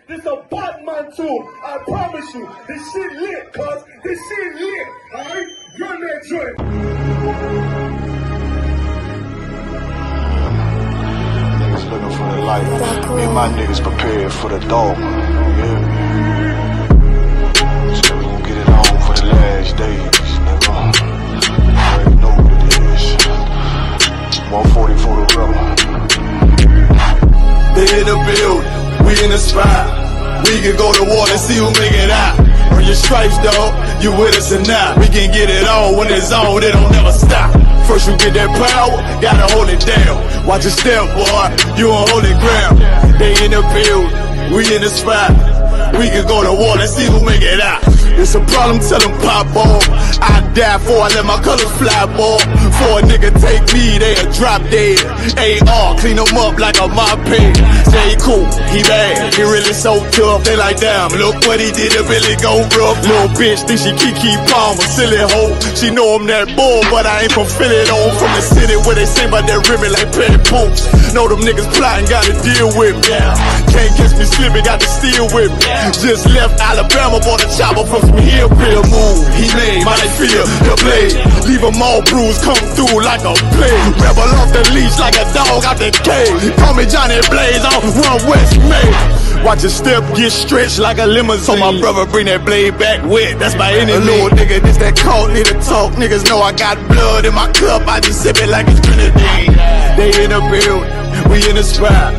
This a bot man too. I promise you. This shit lit, cuz. This shit lit. Alright? Run that joint. Niggas looking for the light. Me and my niggas prepared for the dog. Yeah. So we gon' get it on for the last days, nigga. I already know what it is. 140 for the rubber. They in the building, we in the spot. We can go to war and see who make it out. Earn your stripes, dog, you with us or not. We can get it on when it's on, it don't never stop. First you get that power, gotta hold it down. Watch your step, boy, you on holy ground. They in the building, we in the spot. We can go to war and see who make it out. It's a problem, tell them pop off. I die for, I let my colors fly, boy. For a nigga take me, they a drop dead. AR, clean them up like a mop pig. Say he cool, he bad, he really so tough. They like, damn, look what he did to Billy go rough. Little bitch think she Kiki Palmer, silly hoe. She know I'm that bull, but I ain't from Philly though. From the city where they say about that ribbon like petty poops. Know them niggas plotting, gotta deal with me. Can't catch me slipping, got to steal with me. Just left Alabama, bought a chopper from some hillbilly move. He made my life feel the blade. Leave them all bruised, come through like a plague. Rebel off the leash like a dog out the cage. Call me Johnny Blaze on One West May. Watch your step get stretched like a limousine. So my brother bring that blade back wet, that's my enemy. Little nigga, this that cult, need to talk. Niggas know I got blood in my cup, I just sip it like it's grenadine. They in the building, we in the spot.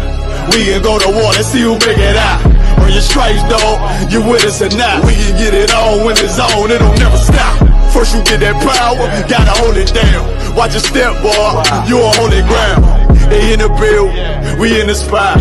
We can go to war and see who make it out. Earn your stripes, dog, you with us or not. We can get it on when it's on, it don't never stop. First you get that power, gotta hold it down. Watch your step, boy, you on holy ground. They in the building, we in the spot.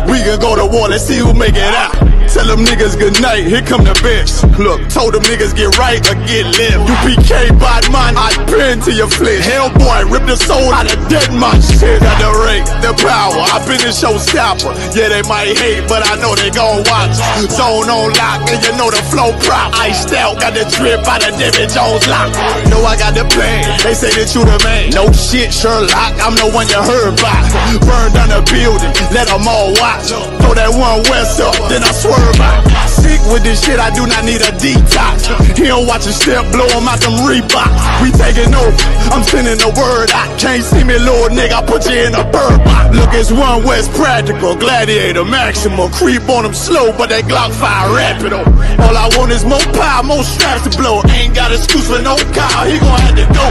We can go to war, let's see who make it out. Tell them niggas good night, here come the bitch. Look, told them niggas get right or get left. UPK, bad man, I pin to your flesh. Hellboy, rip the soul out of dead man. Shit, got the rate, the power, I been the showstopper. Yeah, they might hate, but I know they gon' watch. Zone on lock, and you know the flow prop. Iced out, got the drip out of David Jones lock. Know I got the plan, they say that you the man. No shit, Sherlock, I'm the one you heard about. Burn down the building, let them all watch. Throw that One West up, then I swerve out. Sick with this shit, I do not need a detox. He don't watch a step, blow him out them Reeboks. We taking over, I'm sending the word out. Can't see me, little nigga, I put you in a bird box. Look, it's One West practical, gladiator, maximal. Creep on them slow, but that Glock fire rapid. All I want is more power, more straps to blow. Ain't got excuse for no car, he gon' have to go.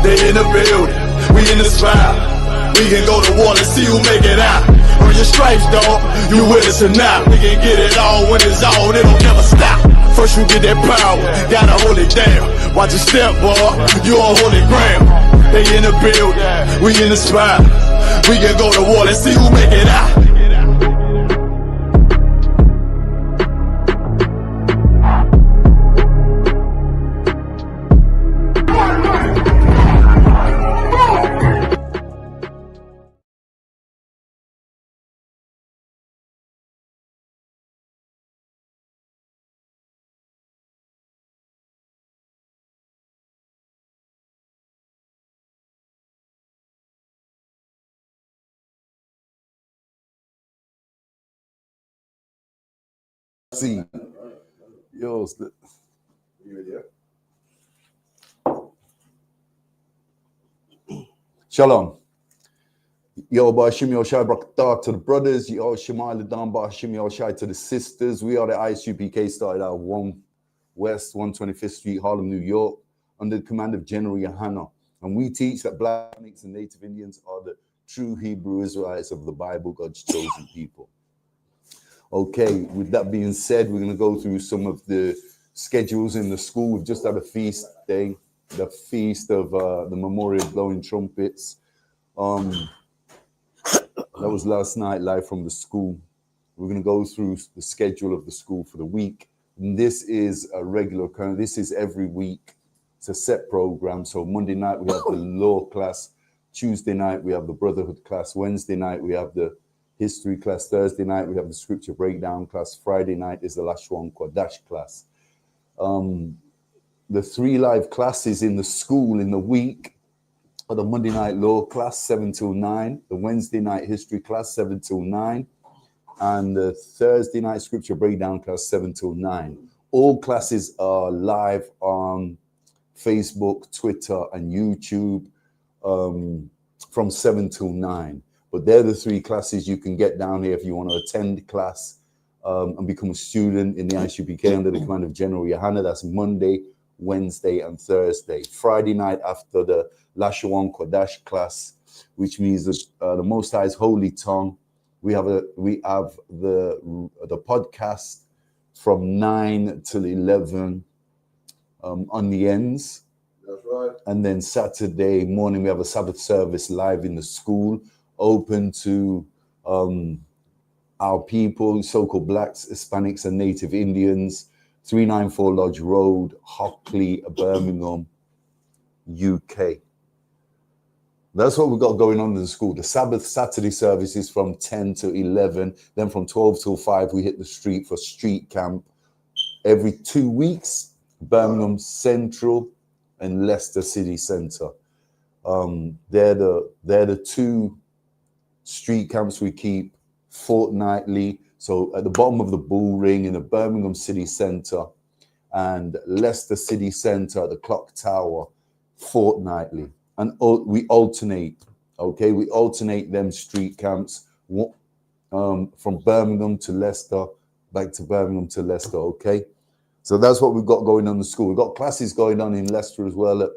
They in the building, we in the spot. We can go to war and see who make it out. Earn your stripes, dog, you with us or not. We can get it on when it's on, it don't never stop. First you get that power, gotta hold it down. Watch your step, boy, you on holy ground. They in the building, we in the spot. We can go to war, let's see who make it out. See, yo, Shalom. Yo, Bashim Yoshai Braktar to the brothers. Yo, Shemai Ladan Bashim Yoshai to the sisters. We are the ISUPK, started out of 1 West 125th Street, Harlem, New York, under the command of General Yohana. And we teach that Black and Native Indians are the true Hebrew Israelites of the Bible, God's chosen people. Okay, with that being said, we're going to go through some of the schedules in the school. We've just had a feast day, the feast of the Memorial Blowing Trumpets. That was last night, live from the school. We're going to go through the schedule of the school for the week. And this is a regular occurrence. This is every week. It's a set program. So Monday night, we have the law class. Tuesday night, we have the brotherhood class. Wednesday night, we have the history class. Thursday night, we have the scripture breakdown class. Friday night is the Lashwan Kodash class. The 3 live classes in the school in the week are the Monday night law class, 7 till 9. The Wednesday night history class, 7 till 9. and the Thursday night scripture breakdown class 7 till 9. All classes are live on Facebook, Twitter, and YouTube from 7 till 9. But they're the 3 classes you can get down here if you want to attend class and become a student in the ISUPK under the command of General Yohana. That's Monday, Wednesday, and Thursday. Friday night after the Lashawan Kodash class, which means the Most High's Holy Tongue. We have the podcast from 9 till 11 on the ends. That's right. And then Saturday morning, we have a Sabbath service live in the school, open to our people, so-called Blacks, Hispanics, and Native Indians, 394 Lodge Road, Hockley, Birmingham, UK. That's what we've got going on in the school. The Sabbath Saturday service is from 10 to 11. Then from 12 till 5, we hit the street for street camp. Every 2 weeks, Birmingham Central and Leicester City Centre. They're the 2 street camps we keep fortnightly. So at the bottom of the Bull Ring in the Birmingham City Centre and Leicester City Centre at the Clock Tower fortnightly. And we alternate, okay? We alternate them street camps from Birmingham to Leicester, back to Birmingham to Leicester, okay? So that's what we've got going on in the school. We've got classes going on in Leicester as well at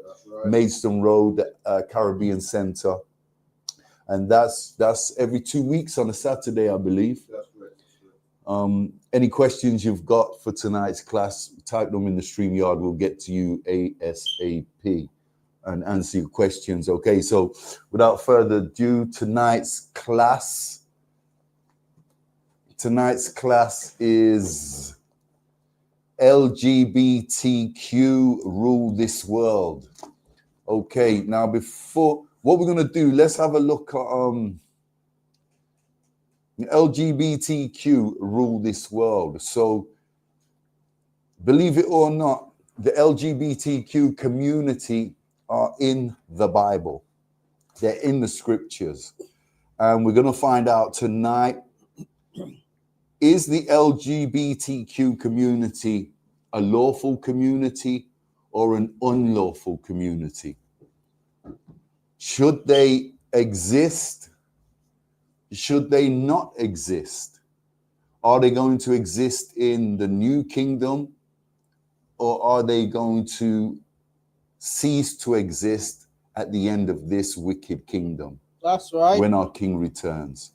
Maidstone Road, Caribbean Centre. And that's every 2 weeks on a Saturday, I believe. That's right. Any questions you've got for tonight's class, type them in the StreamYard. We'll get to you ASAP and answer your questions. Okay, so without further ado, tonight's class is LGBTQ Rule This World. Okay, now before, what we're going to do, let's have a look at LGBTQ Rule This World. So, believe it or not, the LGBTQ community are in the Bible. They're in the scriptures. And we're going to find out tonight, is the LGBTQ community a lawful community or an unlawful community? Should they exist? Should they not exist? Are they going to exist in the new kingdom, or are they going to cease to exist at the end of this wicked kingdom? That's right. When our king returns.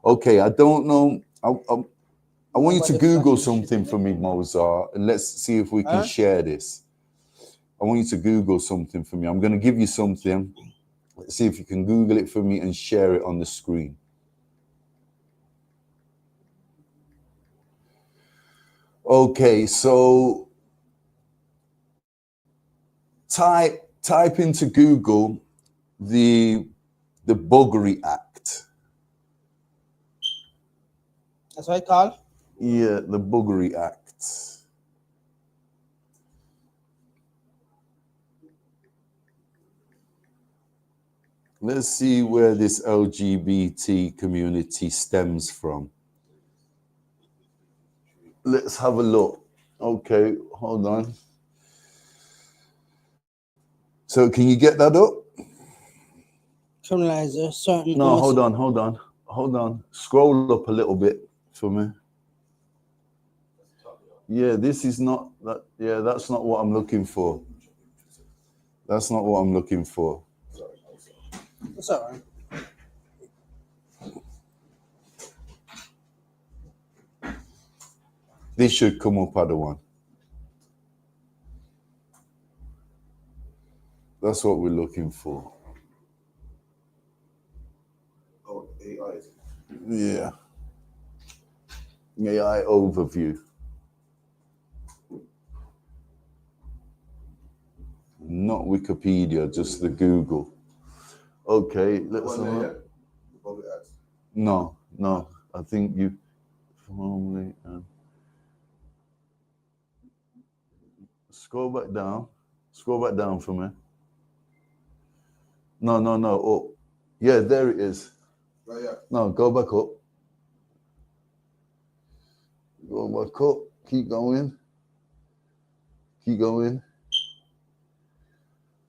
Okay, I don't know. I want you to Google something for me, Mozart, and let's see if we can share this. I want you to Google something for me. I'm going to give you something. Let's see if you can Google it for me and share it on the screen. Okay, so type into Google the Buggery Act. That's what I call? Yeah, the Buggery Act. Let's see where this LGBT community stems from. Let's have a look. Okay, hold on. So can you get that up? Criminalize a certain... No, hold on. Scroll up a little bit for me. Yeah, this is not that. Yeah, that's not what I'm looking for. That's not what I'm looking for. It's all right. This should come up, other one. That's what we're looking for. Oh, AI. Yeah. AI overview. Not Wikipedia, just the Google. Okay, let's. No. I think you formally. Scroll back down. Scroll back down for me. No. Oh, yeah, there it is. Right, yeah. No, go back up. Go my cup. Keep going. Keep going.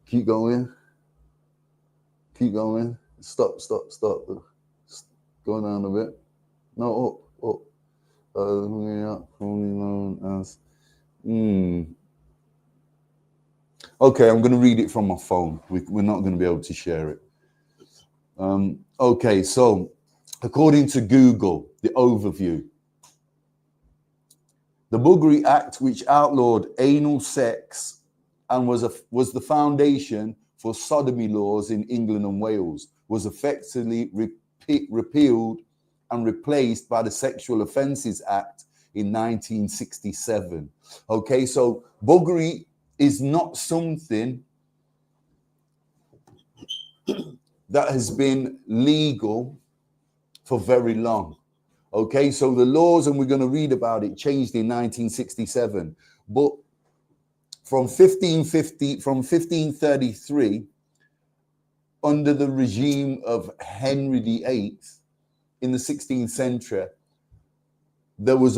Keep going. Keep going. Stop. Go down a bit. No, up. Only known as. Okay, I'm going to read it from my phone. We're not going to be able to share it. Okay, so according to Google, the overview. The Buggery Act, which outlawed anal sex and was the foundation for sodomy laws in England and Wales, was effectively repealed and replaced by the Sexual Offences Act in 1967. Okay, so buggery is not something that has been legal for very long. Okay, so the laws, and we're going to read about it, changed in 1967. But from 1533, under the regime of Henry VIII in the 16th century, there was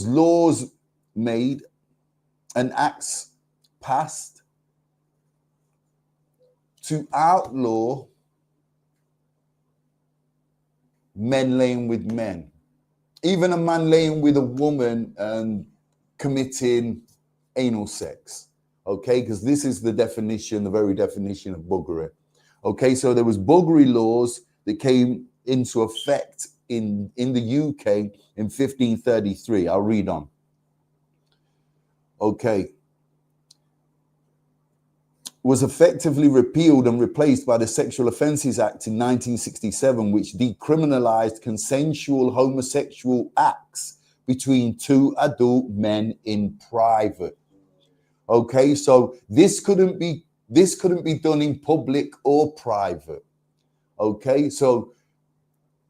laws made and acts passed to outlaw men laying with men. Even a man laying with a woman and committing anal sex. Okay, because this is the definition, the very definition of buggery. Okay, so there was buggery laws that came into effect in the UK in 1533. I'll read on. Okay. Was effectively repealed and replaced by the Sexual Offences Act in 1967, which decriminalized consensual homosexual acts between two adult men in private. Okay, so this couldn't be done in public or private. Okay, so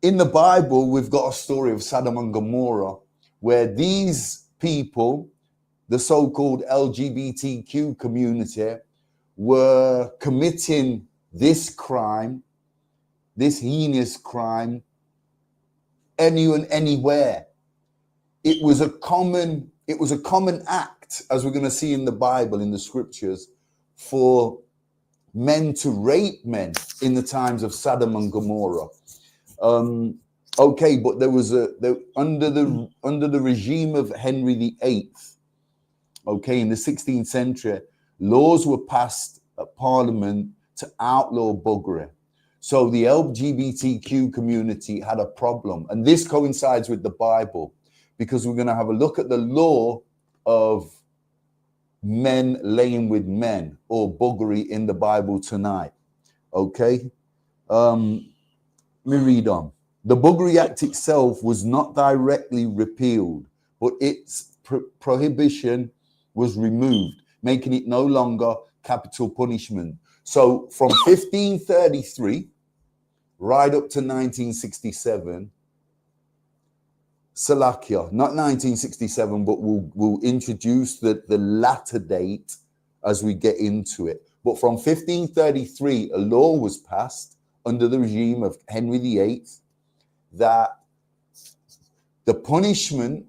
in the Bible, we've got a story of Sodom and Gomorrah, where these people, the so-called LGBTQ community, were committing this crime, this heinous crime, anywhere. It was a common act, as we're going to see in the Bible, in the scriptures, for men to rape men in the times of Sodom and Gomorrah. Okay, but there was under the regime of Henry VIII, okay, in the 16th century, laws were passed at Parliament to outlaw buggery. So the LGBTQ community had a problem, and this coincides with the Bible, because we're going to have a look at the law of men laying with men, or buggery, in the Bible tonight. Okay, let me read on. The Buggery Act itself was not directly repealed, but its prohibition was removed, making it no longer capital punishment. So from 1533 right up to 1967, Salakia, not 1967, but we'll introduce the latter date as we get into it. But from 1533, a law was passed under the regime of Henry VIII that the punishment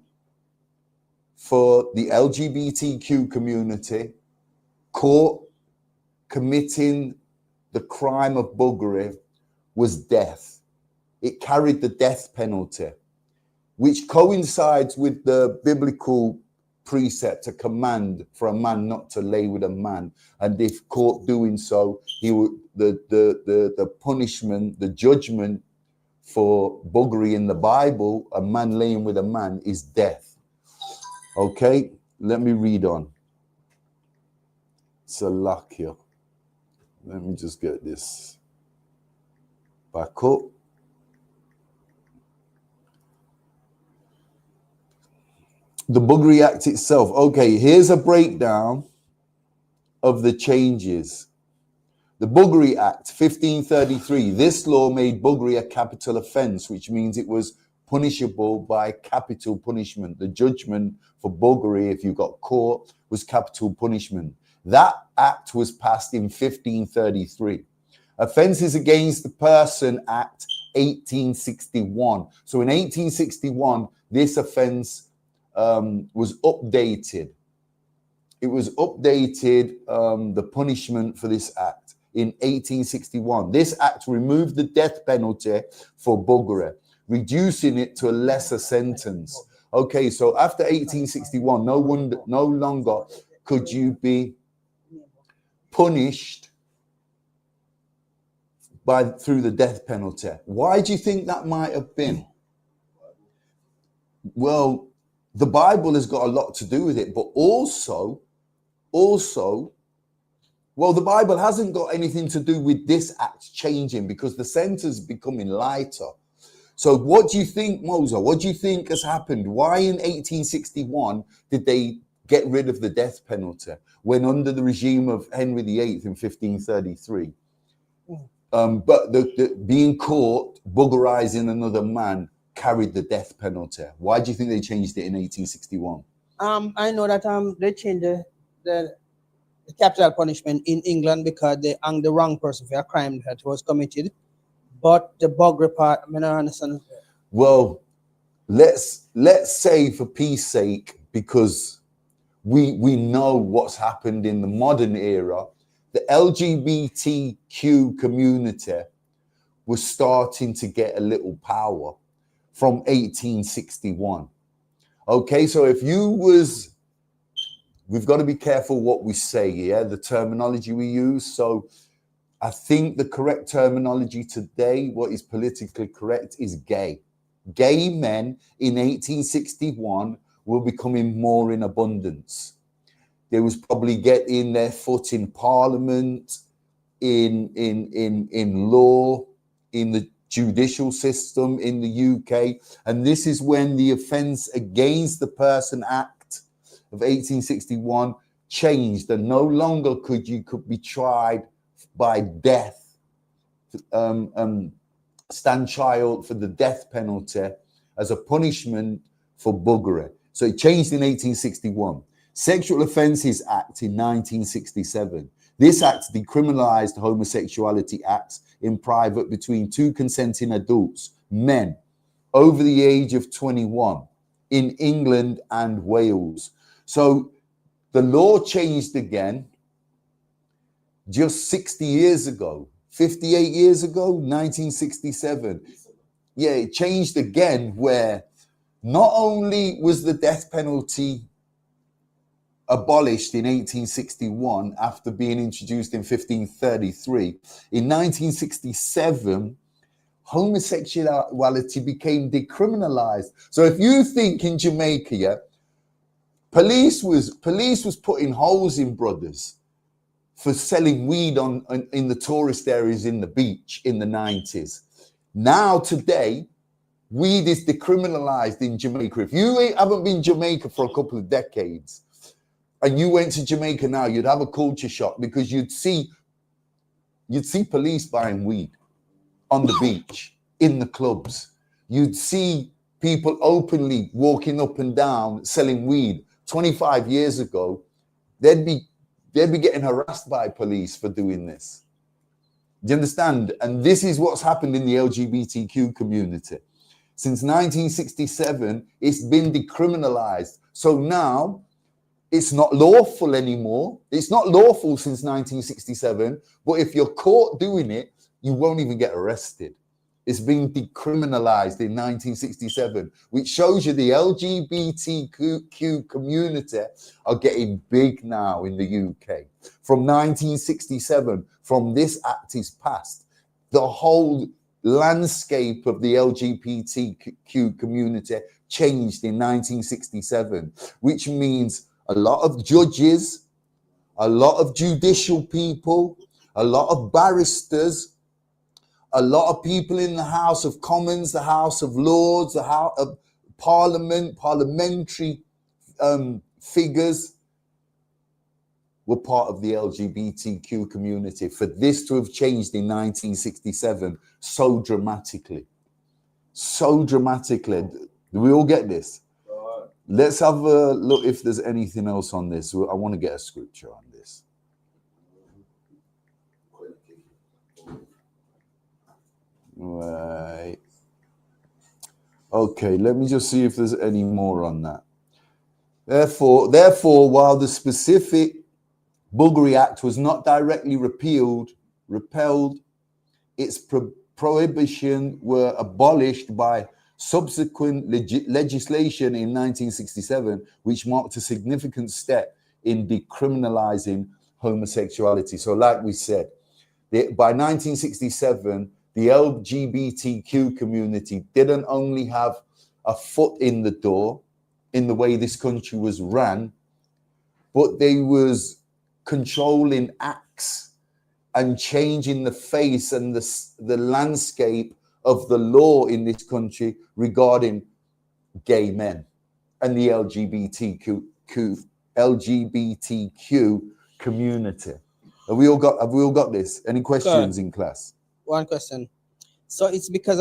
for the LGBTQ community caught committing the crime of buggery was death. It carried the death penalty, which coincides with the biblical precept, a command for a man not to lay with a man, and if caught doing so, he would the punishment, the judgment for buggery in the Bible, a man laying with a man, is death. Okay, let me read on. Salakia. Let me just get this back up. The Buggery Act itself. Okay, here's a breakdown of the changes. The Buggery Act, 1533. This law made buggery a capital offence, which means it was punishable by capital punishment. The judgment for buggery, if you got caught, was capital punishment. That act was passed in 1533. Offences Against the Person Act, 1861. So in 1861, this offence was updated. It was updated, the punishment for this act in 1861. This act removed the death penalty for buggery, reducing it to a lesser sentence. Okay, so after 1861, no longer could you be punished through the death penalty. Why do you think that might have been? Well, the Bible has got a lot to do with it, but also, well, the Bible hasn't got anything to do with this act changing because the sentence becoming lighter. So what do you think, Moser? What do you think has happened? Why in 1861 did they get rid of the death penalty when under the regime of Henry VIII in 1533? But the being caught buggerizing another man carried the death penalty. Why do you think they changed it in 1861? I know that they changed the capital punishment in England because they hung the wrong person for a crime that was committed. But the buggery part, I don't understand. Well, let's say for peace sake, because we know what's happened in the modern era, the LGBTQ community was starting to get a little power from 1861. Okay, so if you was, we've got to be careful what we say, yeah, the terminology we use. So I think the correct terminology today, what is politically correct, is gay. Gay men in 1861 were becoming more in abundance. They was probably getting their foot in parliament, in law, in the judicial system in the UK. And this is when the Offence Against the Person Act of 1861 changed, and no longer could be tried by death, stand trial for the death penalty as a punishment for buggery. So it changed in 1861. Sexual Offences Act in 1967. This act decriminalized homosexuality acts in private between two consenting adults, men, over the age of 21 in England and Wales. So the law changed again just 60 years ago, 58 years ago, 1967. Yeah, it changed again where not only was the death penalty abolished in 1861 after being introduced in 1533, in 1967, homosexuality became decriminalized. So if you think in Jamaica, yeah, police was putting holes in brothers for selling weed in the tourist areas in the beach in the 90s. Now today, weed is decriminalized in Jamaica. If you haven't been Jamaica for a couple of decades, and you went to Jamaica now, you'd have a culture shock because you'd see police buying weed on the beach, in the clubs. You'd see people openly walking up and down selling weed. 25 years ago, they'd be getting harassed by police for doing this. Do you understand? And this is what's happened in the LGBTQ community. Since 1967, it's been decriminalized. So now, it's not lawful anymore. It's not lawful since 1967, but if you're caught doing it, you won't even get arrested. It's been decriminalized in 1967, which shows you the LGBTQ community are getting big now in the UK. From 1967, from this act is passed, the whole landscape of the LGBTQ community changed in 1967, which means a lot of judges, a lot of judicial people, a lot of barristers, a lot of people in the House of Commons, the House of Lords, the House of Parliament, parliamentary figures were part of the LGBTQ community. For this to have changed in 1967 so dramatically. So dramatically. Do we all get this? Let's have a look if there's anything else on this. I want to get a scripture on this. Right. Okay, let me just see if there's any more on that. Therefore, while the specific Buggery Act was not directly repealed, its prohibition were abolished by subsequent legislation in 1967, which marked a significant step in decriminalizing homosexuality. So like we said, by 1967, the LGBTQ community didn't only have a foot in the door in the way this country was ran, but they was controlling acts and changing the face and the landscape of the law in this country regarding gay men and the LGBTQ community. Have we all got this? Any questions in class? One question. So it's because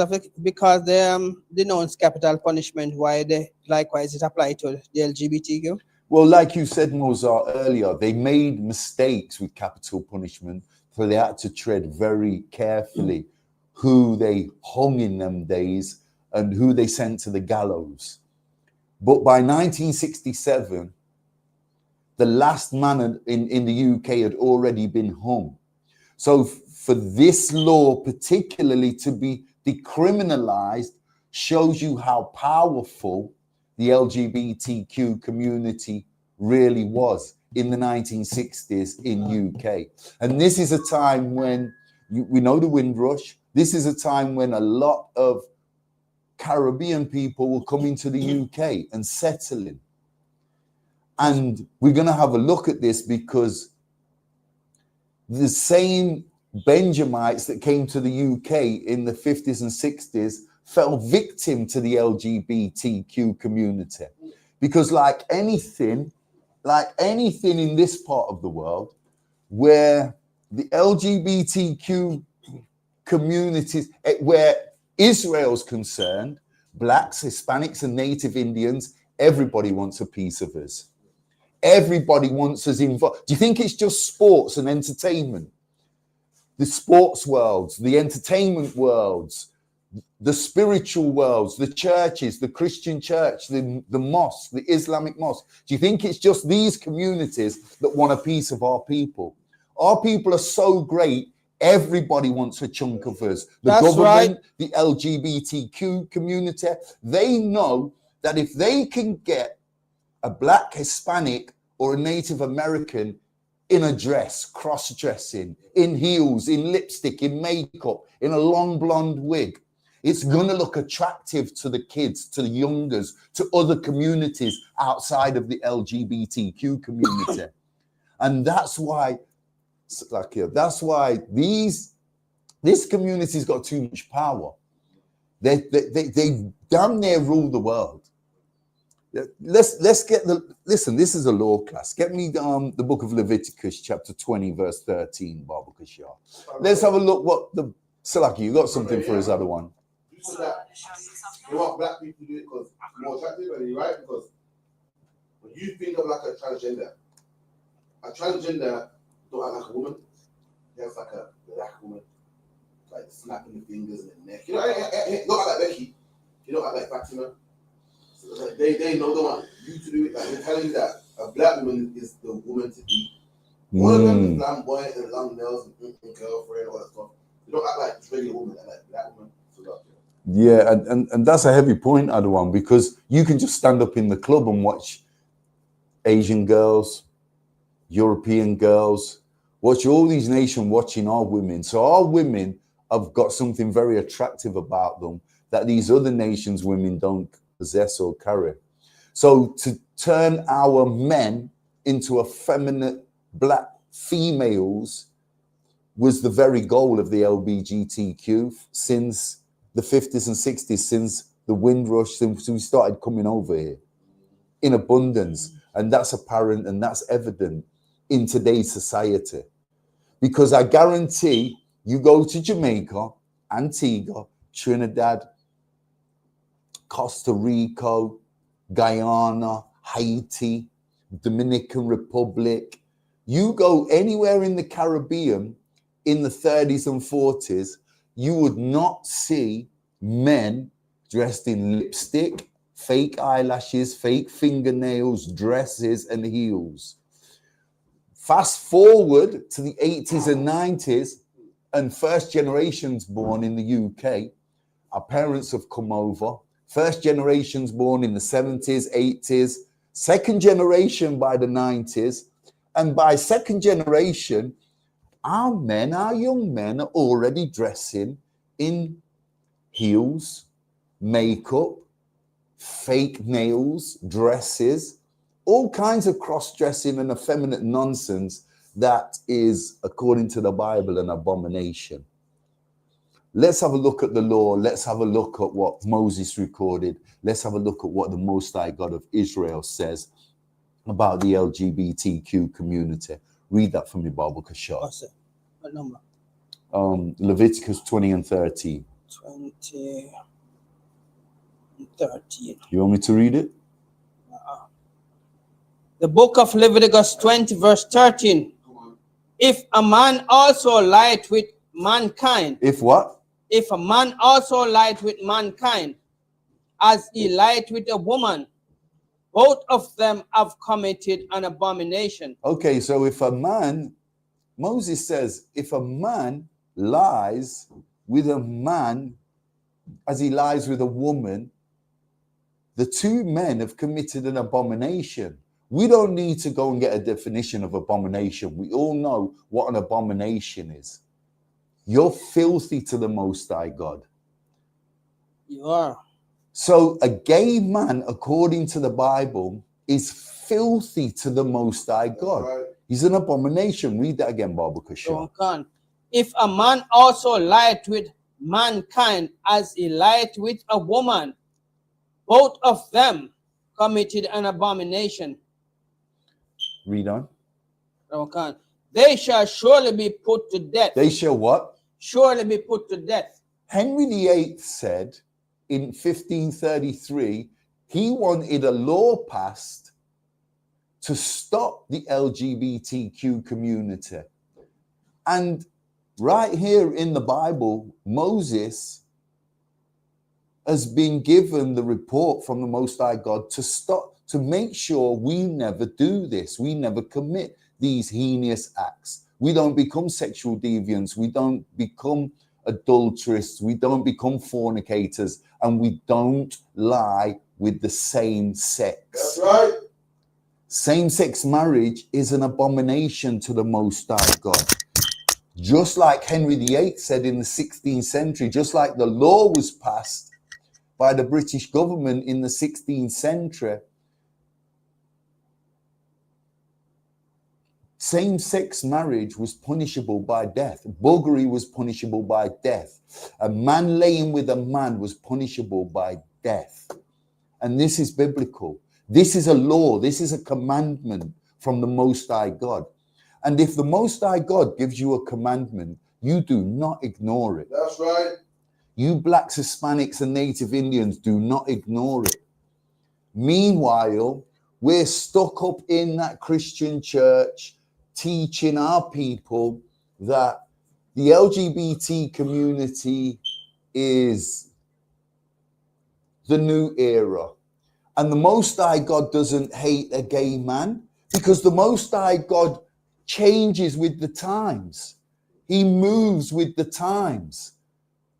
they denounce capital punishment. Why they likewise it apply to the LGBTQ? Well, like you said, Mozart, earlier, they made mistakes with capital punishment, so they had to tread very carefully who they hung in them days and who they sent to the gallows. But by 1967, the last man in the UK had already been hung. So for this law particularly to be decriminalized shows you how powerful the LGBTQ community really was in the 1960s in UK. And this is a time when, we know the Windrush, this is a time when a lot of Caribbean people will come into the UK and settle in. And we're going to have a look at this because the same Benjamites that came to the UK in the 50s and 60s fell victim to the LGBTQ community. Because like anything in this part of the world, where the LGBTQ communities, where Israel's concerned, blacks, Hispanics, and Native Indians, everybody wants a piece of us. Everybody wants us involved. Do you think it's just sports and entertainment? The sports worlds, the entertainment worlds, the spiritual worlds, the churches, the Christian church, the mosque, the Islamic mosque. Do you think it's just these communities that want a piece of our people? Our people are so great, everybody wants a chunk of us. The government, right. The LGBTQ community, they know that if they can get a black, Hispanic, or a Native American in a dress, cross-dressing, in heels, in lipstick, in makeup, in a long blonde wig, it's going to look attractive to the kids, to the youngers, to other communities outside of the LGBTQ community. And that's why this community's got too much power. They damn near rule the world. Let's get listen, this is a law class. Get me the book of Leviticus, chapter 20, verse 13, Baba Kashar. Let's have a look what the Salaki, you got something for his other one. So that you want black people to do it because it's more attractive, and you're right, because when you think of like a transgender don't act like a woman. He has like a black woman, like snapping the fingers and the neck. You know, not like Becky. You don't act like Fatima. So they know they want you to do it. Like they're telling you that a black woman is the woman to be. One of them is flamboyant and long nails and girlfriend, all that stuff. They don't act like regular woman, they act like black woman. So yeah, and that's a heavy point, Adawan, because you can just stand up in the club and watch Asian girls, European girls, watch all these nations watching our women. So our women have got something very attractive about them that these other nations' women don't possess or carry. So to turn our men into effeminate black females was the very goal of the LGBTQ since the 50s and 60s, since the Windrush, since we started coming over here in abundance. And that's apparent and that's evident in today's society. Because I guarantee you go to Jamaica, Antigua, Trinidad, Costa Rica, Guyana, Haiti, Dominican Republic. You go anywhere in the Caribbean in the 30s and 40s, you would not see men dressed in lipstick, fake eyelashes, fake fingernails, dresses, and heels. Fast forward to the 80s and 90s, and first generations born in the UK. Our parents have come over. First generations born in the 70s, 80s, second generation by the 90s. And by second generation, our men, our young men are already dressing in heels, makeup, fake nails, dresses, all kinds of cross-dressing and effeminate nonsense that is, according to the Bible, an abomination. Let's have a look at the law. Let's have a look at what Moses recorded. Let's have a look at what the Most High God of Israel says about the LGBTQ community. Read that for me, Bible Kashar. What's it? What number? Leviticus 20 and 13. 20 and 13. You want me to read it? The book of Leviticus 20, verse 13. If a man also lied with mankind. If what? If a man also lied with mankind, as he lied with a woman, both of them have committed an abomination. Okay, so if a man, Moses says, if a man lies with a man as he lies with a woman, the two men have committed an abomination. We don't need to go and get a definition of abomination. We all know what an abomination is. You're filthy to the Most High God. You are. So a gay man, according to the Bible, is filthy to the Most High God. Right. He's an abomination. Read that again, Baba Kashan. If a man also lied with mankind as he lied with a woman, both of them committed an abomination. Read on. They shall surely be put to death. They shall what? Surely be put to death. Henry VIII said in 1533, he wanted a law passed to stop the LGBTQ community. And right here in the Bible, Moses has been given the report from the Most High God to stop, to make sure we never do this. We never commit these heinous acts. We don't become sexual deviants. We don't become adulterists. We don't become fornicators. And we don't lie with the same sex. That's right. Same-sex marriage is an abomination to the Most High God. Just like Henry VIII said in the 16th century, just like the law was passed by the British government in the 16th century, same-sex marriage was punishable by death. Buggery was punishable by death. A man laying with a man was punishable by death. And this is biblical. This is a law. This is a commandment from the Most High God. And if the Most High God gives you a commandment, you do not ignore it. That's right. You blacks, Hispanics, and Native Indians do not ignore it. Meanwhile, we're stuck up in that Christian church teaching our people that the LGBT community is the new era. And the Most High God doesn't hate a gay man because the Most High God changes with the times. He moves with the times.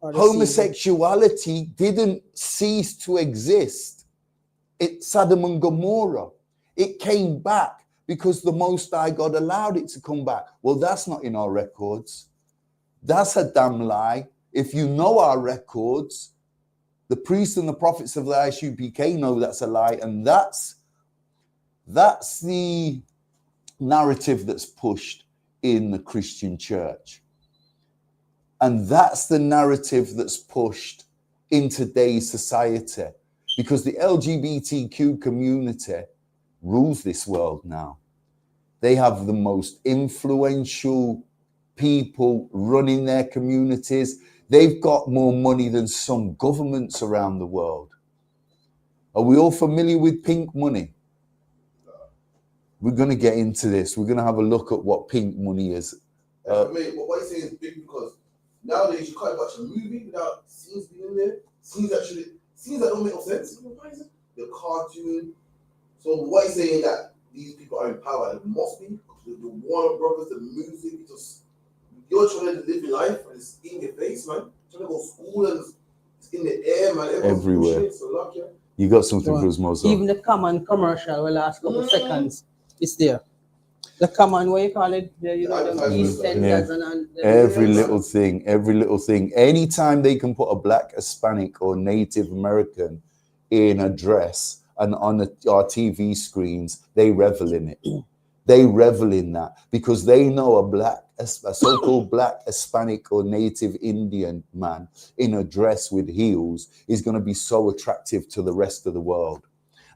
Homosexuality didn't cease to exist. It's Sodom and Gomorrah. It came back because the Most High God allowed it to come back. Well, that's not in our records. That's a damn lie. If you know our records, the priests and the prophets of the ISUPK know that's a lie. And that's the narrative that's pushed in the Christian church. And that's the narrative that's pushed in today's society, because the LGBTQ community rules this world now. They have the most influential people running their communities. They've got more money than some governments around the world. Are we all familiar with pink money? We're going to get into this. We're going to have a look at what pink money is. I mean, what you're saying is big because nowadays you can't watch a movie without scenes being in there. Scenes that don't make no sense. the cartoon. So what he's saying that these people are in power, it must be the Warner Brothers, the music, just you're trying to live your life and it's in your face, man. Trying to go to school and it's in the air, man. Everyone's Everywhere. pushing it, so luck, yeah. You got something for us, Mozo? Even the common commercial, the last couple of seconds, it's there. The common, what you call it, you know, the EastEnders and every little thing. Anytime they can put a Black, Hispanic, or Native American in a dress and on our TV screens, they revel in it. They revel in that because they know a so-called Black, Hispanic, or Native Indian man in a dress with heels is going to be so attractive to the rest of the world.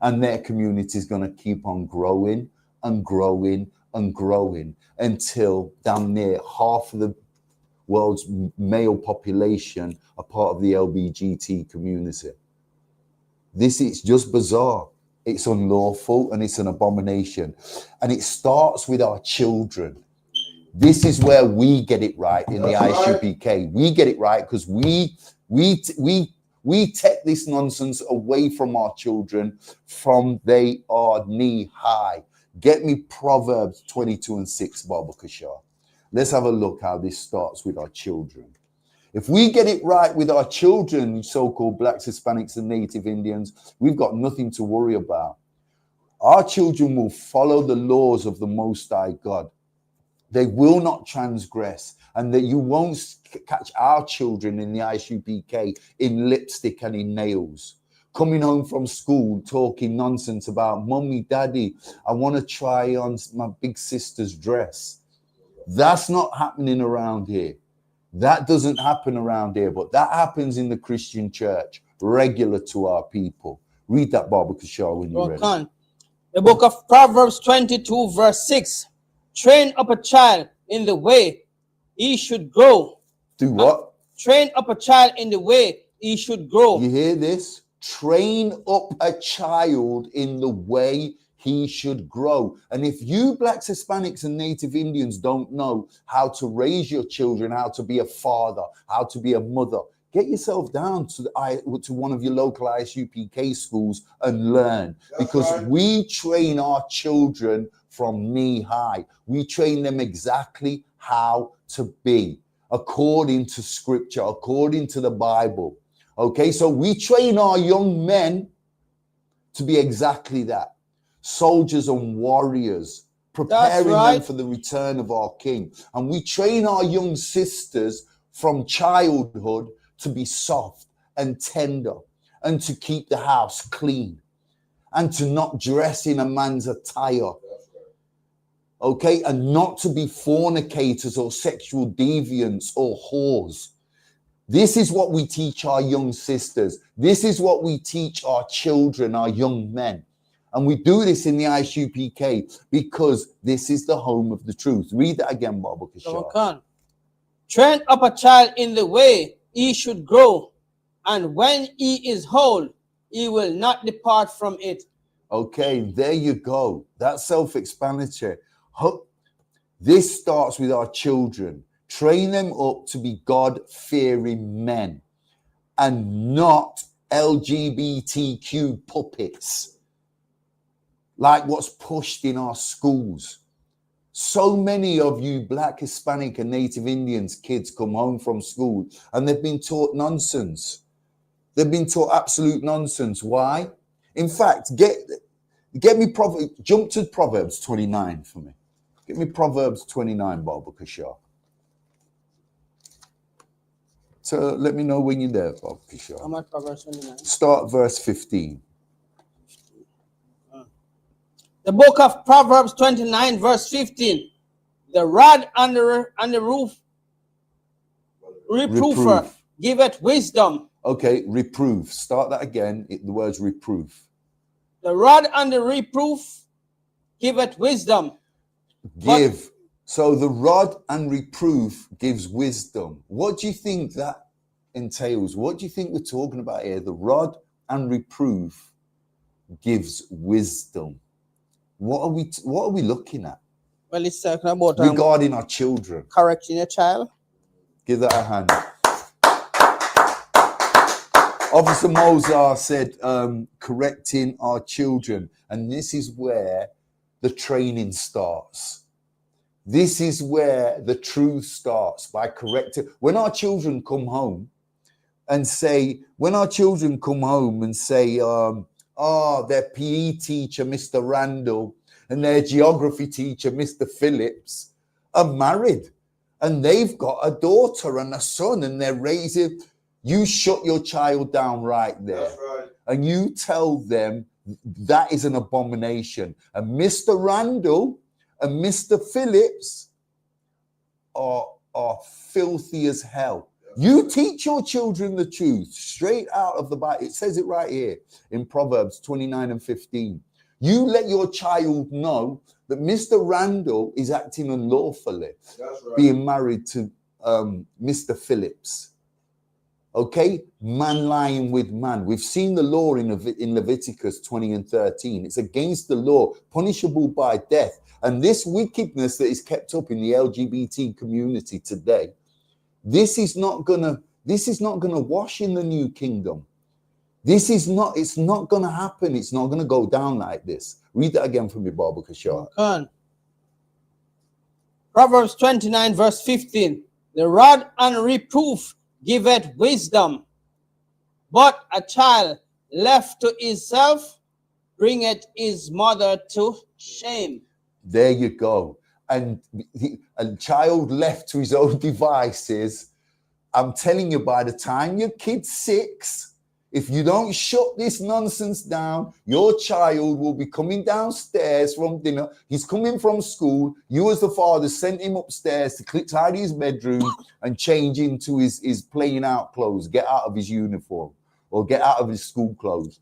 And their community is going to keep on growing and growing and growing until damn near half of the world's male population are part of the LGBT community. This is just bizarre. It's unlawful and it's an abomination. And it starts with our children. This is where we get it right in the ISUPK. We get it right because we take this nonsense away from our children from they are knee high. Get me Proverbs 22:6, Baba Kashar. Let's have a look how this starts with our children. If we get it right with our children, so-called Blacks, Hispanics, and Native Indians, we've got nothing to worry about. Our children will follow the laws of the Most High God. They will not transgress, and that you won't catch our children in the ISUPK in lipstick and in nails. Coming home from school talking nonsense about, Mummy, Daddy, I want to try on my big sister's dress. That's not happening around here. That doesn't happen around here, but that happens in the Christian church, regular to our people. Read that, Baba Kashar, when you're ready. The book of Proverbs 22, verse 6. Train up a child in the way he should grow. Do what? Train up a child in the way he should grow. You hear this? Train up a child in the way he should grow. And if you Blacks, Hispanics, and Native Indians don't know how to raise your children, how to be a father, how to be a mother, get yourself down to one of your local ISUPK schools and learn. Because we train our children from knee high. We train them exactly how to be according to scripture, according to the Bible. Okay, so we train our young men to be exactly that. Soldiers and warriors, preparing them for the return of our King. And we train our young sisters from childhood to be soft and tender and to keep the house clean and to not dress in a man's attire. Okay, and not to be fornicators or sexual deviants or whores. This is what we teach our young sisters. This is what we teach our children, our young men. And we do this in the ISUPK because this is the home of the truth. Read that again, Baba Kashar. Train up a child in the way he should grow, and when he is old, he will not depart from it. Okay, there you go. That's self-explanatory. This starts with our children. Train them up to be God-fearing men and not LGBTQ puppets like what's pushed in our schools. So many of you Black, Hispanic, and Native Indians kids come home from school and they've been taught nonsense. They've been taught absolute nonsense. Why? In fact, get me jump to Proverbs 29 for me. Get me Proverbs 29, Baba Kashar. So let me know when you're there, Baba Kashar. I'm at Proverbs 29. Start verse 15. The book of Proverbs 29, verse 15. The rod and the roof reproofer giveth wisdom. Okay, reproof. Start that again. The word's reproof. The rod and the reproof giveth wisdom. So the rod and reproof gives wisdom. What do you think that entails? What do you think we're talking about here? The rod and reproof gives wisdom. What are we looking at? Well, it's talking about regarding our children. Correcting a child. Give that a hand. Officer Mozart said, correcting our children. And this is where the training starts. This is where the truth starts, by correcting. When our children come home and say, their PE teacher, Mr. Randall, and their geography teacher, Mr. Phillips, are married. And they've got a daughter and a son, and they're raising. You shut your child down right there. That's right. And you tell them that is an abomination. And Mr. Randall and Mr. Phillips are filthy as hell. You teach your children the truth straight out of the Bible. It says it right here in Proverbs 29:15. You let your child know that Mr. Randall is acting unlawfully, being married to Mr. Phillips. Okay, man lying with man. We've seen the law in Leviticus 20 and 13. It's against the law, punishable by death. And this wickedness that is kept up in the LGBT community today, this is not gonna wash in the new kingdom. It's not gonna happen. It's not gonna go down like this. Read that again from your Bible, Kashar. Proverbs 29 verse 15. The rod and reproof giveth wisdom, but a child left to himself bringeth his mother to shame. There you go. And a child left to his own devices, I'm telling you, by the time your kid's 6, if you don't shut this nonsense down, your child will be coming downstairs from dinner. He's coming from school. You as the father sent him upstairs to tidy his bedroom and change into his playing out clothes, get out of his uniform or get out of his school clothes.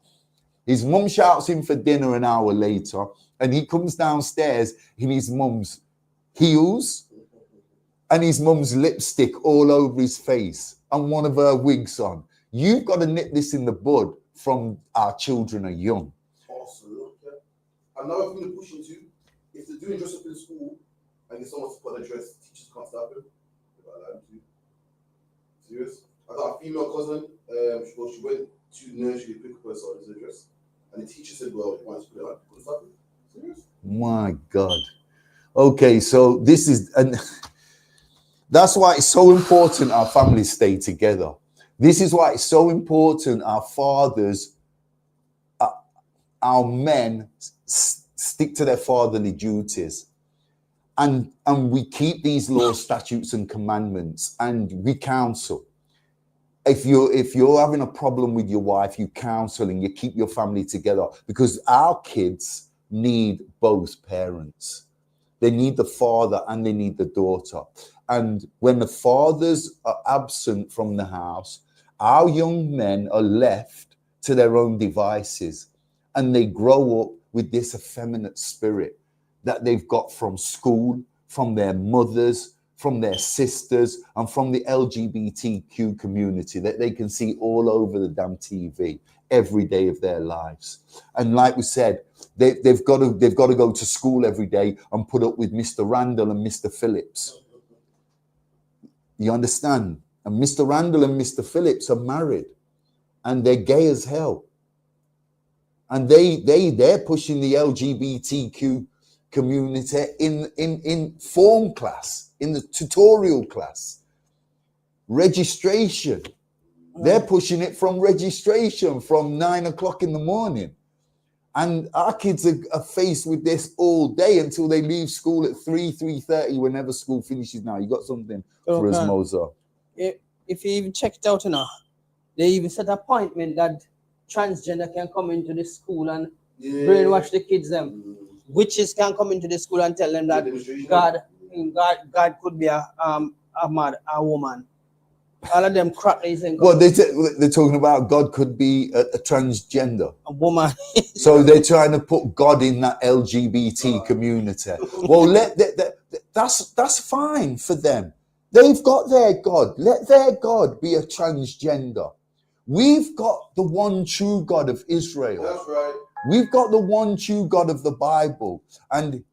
His mum shouts him for dinner an hour later, and he comes downstairs in his mum's heels and his mum's lipstick all over his face and one of her wigs on. You've got to nip this in the bud from our children are young. Awesome. Yeah. Another thing to push into, if they're doing dress up in school and get someone to put a dress, teachers can't stop them. They're allowed to. Serious? I got a female cousin, she went to nursery to pick up her son's dress, and the teacher said, well, you want to put it on, couldn't stop it. Serious? My God. Okay, so this is, and that's why it's so important our families stay together. This is why it's so important our fathers, our men stick to their fatherly duties. And we keep these laws, statutes, and commandments, and we counsel. If you're having a problem with your wife, you counsel and you keep your family together, because our kids need both parents. They need the father and they need the daughter. And when the fathers are absent from the house, our young men are left to their own devices, and they grow up with this effeminate spirit that they've got from school, from their mothers, from their sisters, and from the LGBTQ community that they can see all over the damn TV every day of their lives. And like we said, they've got to go to school every day and put up with Mr. Randall and Mr. Phillips. You understand? And Mr. Randall and Mr. Phillips are married, and they're gay as hell. And they're pushing the LGBTQ community in form class, in the tutorial class, registration. They're pushing it from registration from 9 o'clock in the morning. And our kids are faced with this all day until they leave school at 3:30, whenever school finishes now. You got something for us, Mozart? If you even check it out, they even set an appointment that transgender can come into the school and brainwash the kids. Witches can come into the school and tell them that God could be a woman. All of them crap they think. Well, they're talking about God could be a transgender. A woman. So they're trying to put God in that LGBT community. Well, that's fine for them. They've got their God. Let their God be a transgender. We've got the one true God of Israel. That's right. We've got the one true God of the Bible. And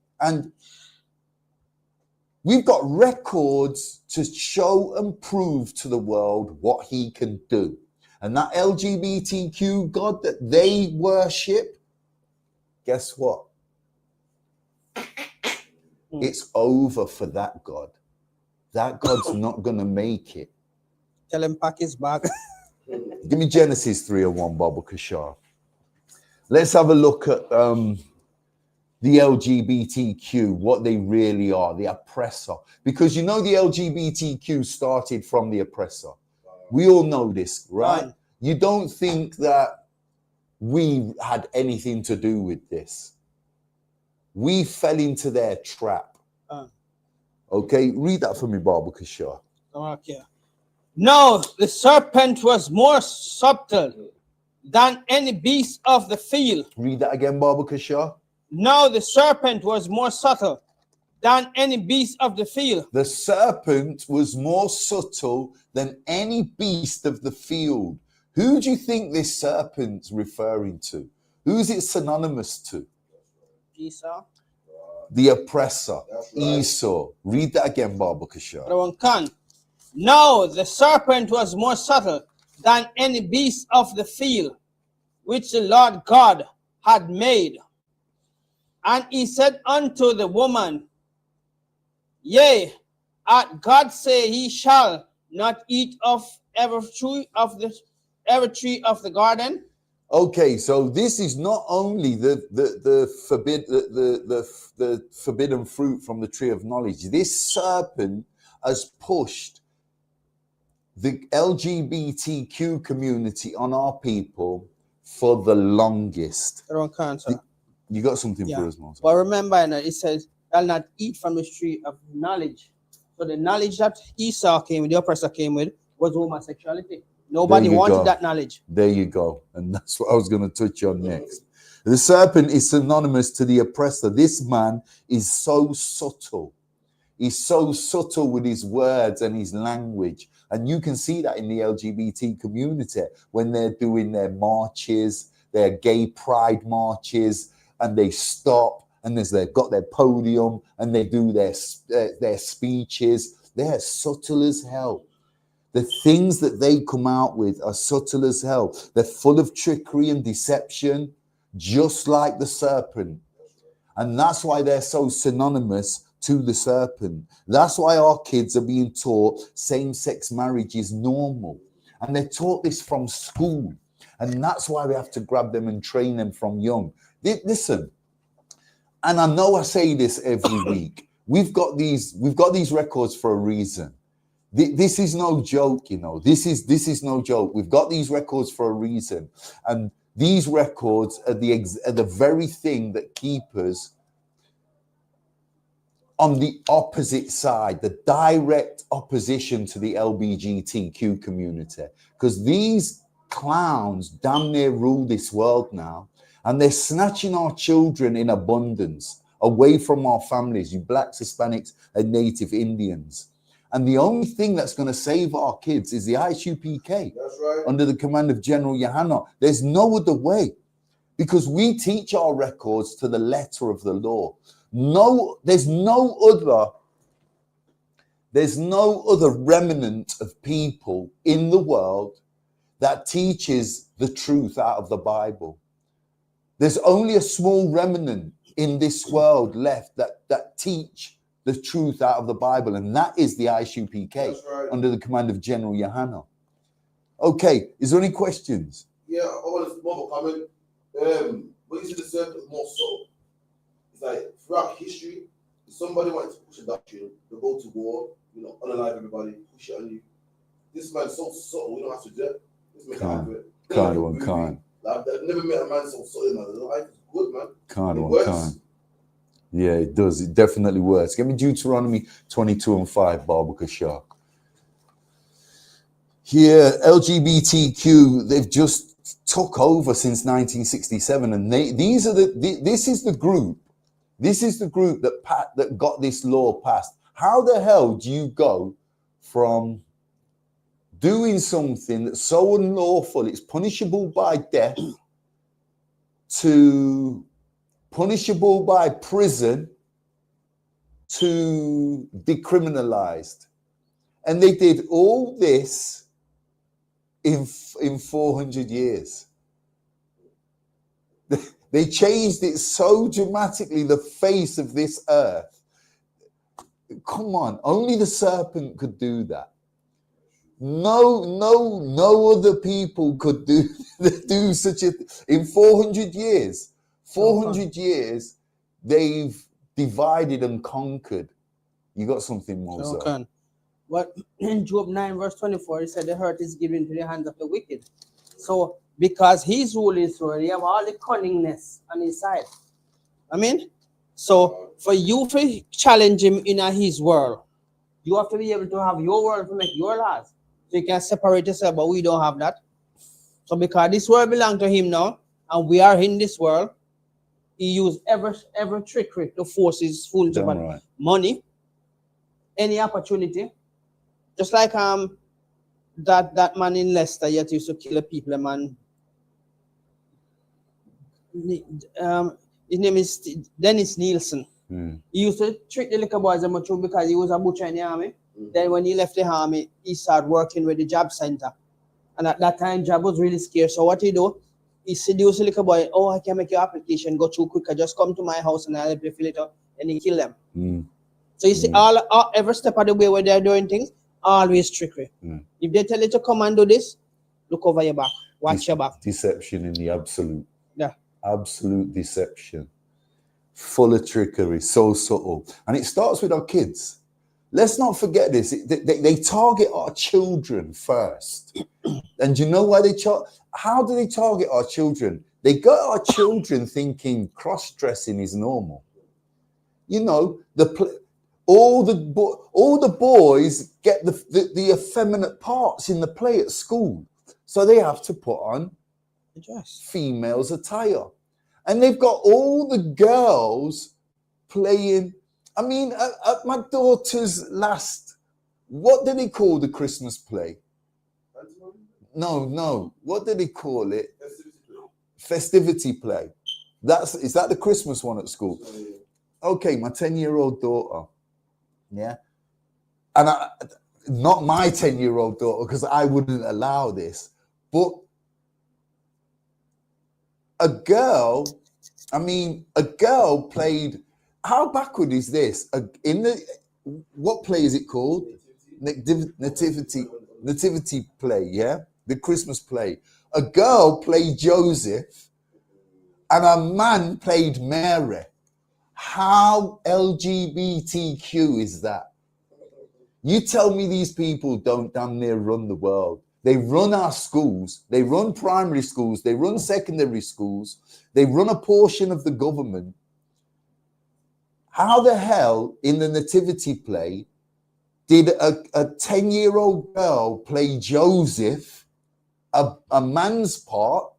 we've got records to show and prove to the world what he can do. And that LGBTQ God that they worship, guess what? It's over for that God. That God's not going to make it. Tell him pack his bag. Give me Genesis 3:1, Baba Kashar. Let's have a look at the LGBTQ, what they really are, the oppressor. Because you know the LGBTQ started from the oppressor. We all know this, right? You don't think that we had anything to do with this. We fell into their trap. Okay, read that for me, Baba Kashar. Okay. No, the serpent was more subtle than any beast of the field. Read that again, Baba Kashar. No, the serpent was more subtle than any beast of the field. The serpent was more subtle than any beast of the field. Who do you think this serpent's referring to? Who's it synonymous to? Esau. The oppressor, Esau. Read that again, Baba Kashar. No, the serpent was more subtle than any beast of the field, which the Lord God had made. And he said unto the woman, Yea, God say he shall not eat of every tree of the garden. Okay, so this is not only the forbidden fruit from the tree of knowledge. This serpent has pushed the LGBTQ community on our people for the longest. You got something for us, Moses? But remember, it says, "I'll not eat from the tree of knowledge." So the knowledge that Esau came with, the oppressor came with, was homosexuality. Nobody wanted that knowledge. There you go. And that's what I was going to touch on next. The serpent is synonymous to the oppressor. This man is so subtle. He's so subtle with his words and his language. And you can see that in the LGBT community when they're doing their marches, their gay pride marches, and they stop and they've got their podium and they do their speeches. They're subtle as hell. The things that they come out with are subtle as hell. They're full of trickery and deception, just like the serpent. And that's why they're so synonymous to the serpent. That's why our kids are being taught same-sex marriage is normal. And they're taught this from school. And that's why we have to grab them and train them from young. Listen, and I know I say this every week. We've got these records for a reason. This is no joke, you know. This is no joke. We've got these records for a reason, and these records are the very thing that keep us on the opposite side, the direct opposition to the LGBTQ community, because these clowns damn near rule this world now, and they're snatching our children in abundance away from our families, you blacks, Hispanics, and Native Indians. And the only thing that's going to save our kids is the ISUPK. That's right. Under the command of General Johanna. There's no other way, because we teach our records to the letter of the law. There's no other remnant of people in the world that teaches the truth out of the Bible. There's only a small remnant in this world left that teach the truth out of the Bible, and that is the ISUPK, right, under the command of General Johanna. Okay, is there any questions? Yeah, I want to more comment. When you see the serpent more so, it's like throughout history, if somebody wanted to push a doctrine, they go to war, unalive everybody, push it on you. This man's so subtle, we don't have to do it. This man can't do it. Can't. I've never met a man so subtle, man. Life is good, man. Can't. Yeah, it does. It definitely works. Give me Deuteronomy 22:5, Baba Kashar. Here, LGBTQ, they've just took over since 1967, and this is the group that got this law passed. How the hell do you go from doing something that's so unlawful, it's punishable by death, to punishable by prison, to decriminalized? And they did all this in 400 years. They changed it so dramatically, the face of this earth. Come on, only the serpent could do that. No other people could do such a in 400 years. 400 years, they've divided and conquered. You got something more, sir? Okay. But in Job 9 verse 24, it said the earth is given to the hands of the wicked. So because he's ruling Israel, he have all the cunningness on his side. I mean, so for you to challenge him in his world, you have to be able to have your world to make your laws. So you can separate yourself, but we don't have that. So because this world belongs to him now, and we are in this world, he used every trickery to force his fools upon Right. money, any opportunity. Just like that man in Leicester yet used to kill the people, a man. His name is Dennis Nielsen. He used to treat the liquor boys much because he was a butcher in the army. Then when he left the army, he started working with the job center. And at that time, job was really scarce. So what he do? He seduced the liquor boy. Oh, I can make your application go through quicker. Just come to my house and I'll help you fill it up. And he kill them. So you see, all every step of the way where they're doing things, always trickery. If they tell you to come and do this, look over your back. Watch your back. Deception in the absolute. Yeah. Absolute deception. Full of trickery, so subtle. And it starts with our kids. Let's not forget this. They target our children first. And you know why how do they target our children? They got our children thinking cross-dressing is normal. You know, all the boys get the effeminate parts in the play at school. So they have to put on females' attire. And they've got all the girls playing. I mean, at my daughter's last, what did they call the Christmas play? No. What did they call it? Festivity play. Is that the Christmas one at school? Okay, my 10-year-old daughter. Yeah. And not my 10-year-old daughter, because I wouldn't allow this. But a girl played. How backward is this? What play is it called? Nativity play, yeah? The Christmas play. A girl played Joseph and a man played Mary. How LGBTQ is that? You tell me these people don't damn near run the world. They run our schools. They run primary schools. They run secondary schools. They run a portion of the government. How the hell in the nativity play did a 10-year-old girl play Joseph, a man's part,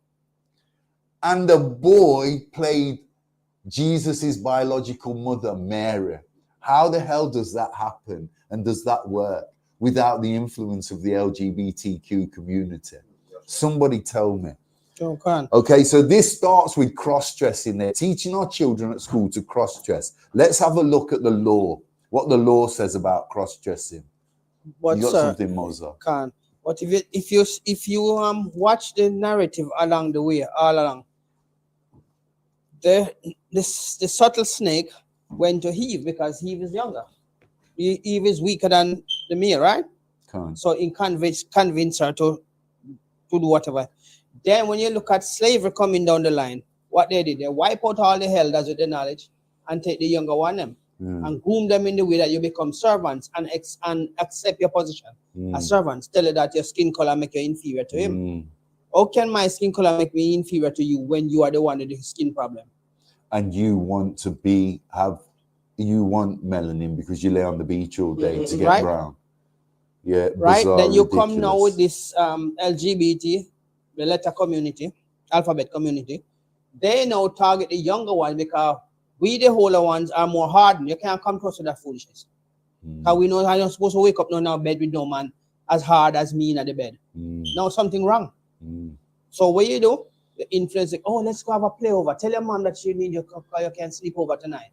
and a boy played Jesus' biological mother, Mary? How the hell does that happen? And does that work without the influence of the LGBTQ community? Somebody tell me. Okay, so this starts with cross-dressing. They're teaching our children at school to cross-dress. Let's have a look at the law, what the law says about cross-dressing. But you got something, Moza? But if you watch the narrative along the way, all along, the subtle snake went to Eve because Eve is younger. Eve is weaker than the male, right? So he convinced her to do whatever. Then when you look at slavery coming down the line, what they did, they wipe out all the elders with the knowledge and take the younger one them and groom them in the way that you become servants and accept your position as servants. Tell you that your skin color make you inferior to him. How can my skin color make me inferior to you when you are the one with the skin problem? And you want melanin because you lay on the beach all day to get brown. Yeah, right. Bizarre, then you ridiculous. Come now with this LGBT, the letter community, alphabet community. They now target the younger ones because we, the older ones, are more hardened. You can't come close to that foolishness. Because we know how you're supposed to wake up now bed with no man as hard as me in the bed. Now something wrong. So what you do? The influence, like, oh, let's go have a play over. Tell your mom that you need your cup because you can't sleep over tonight.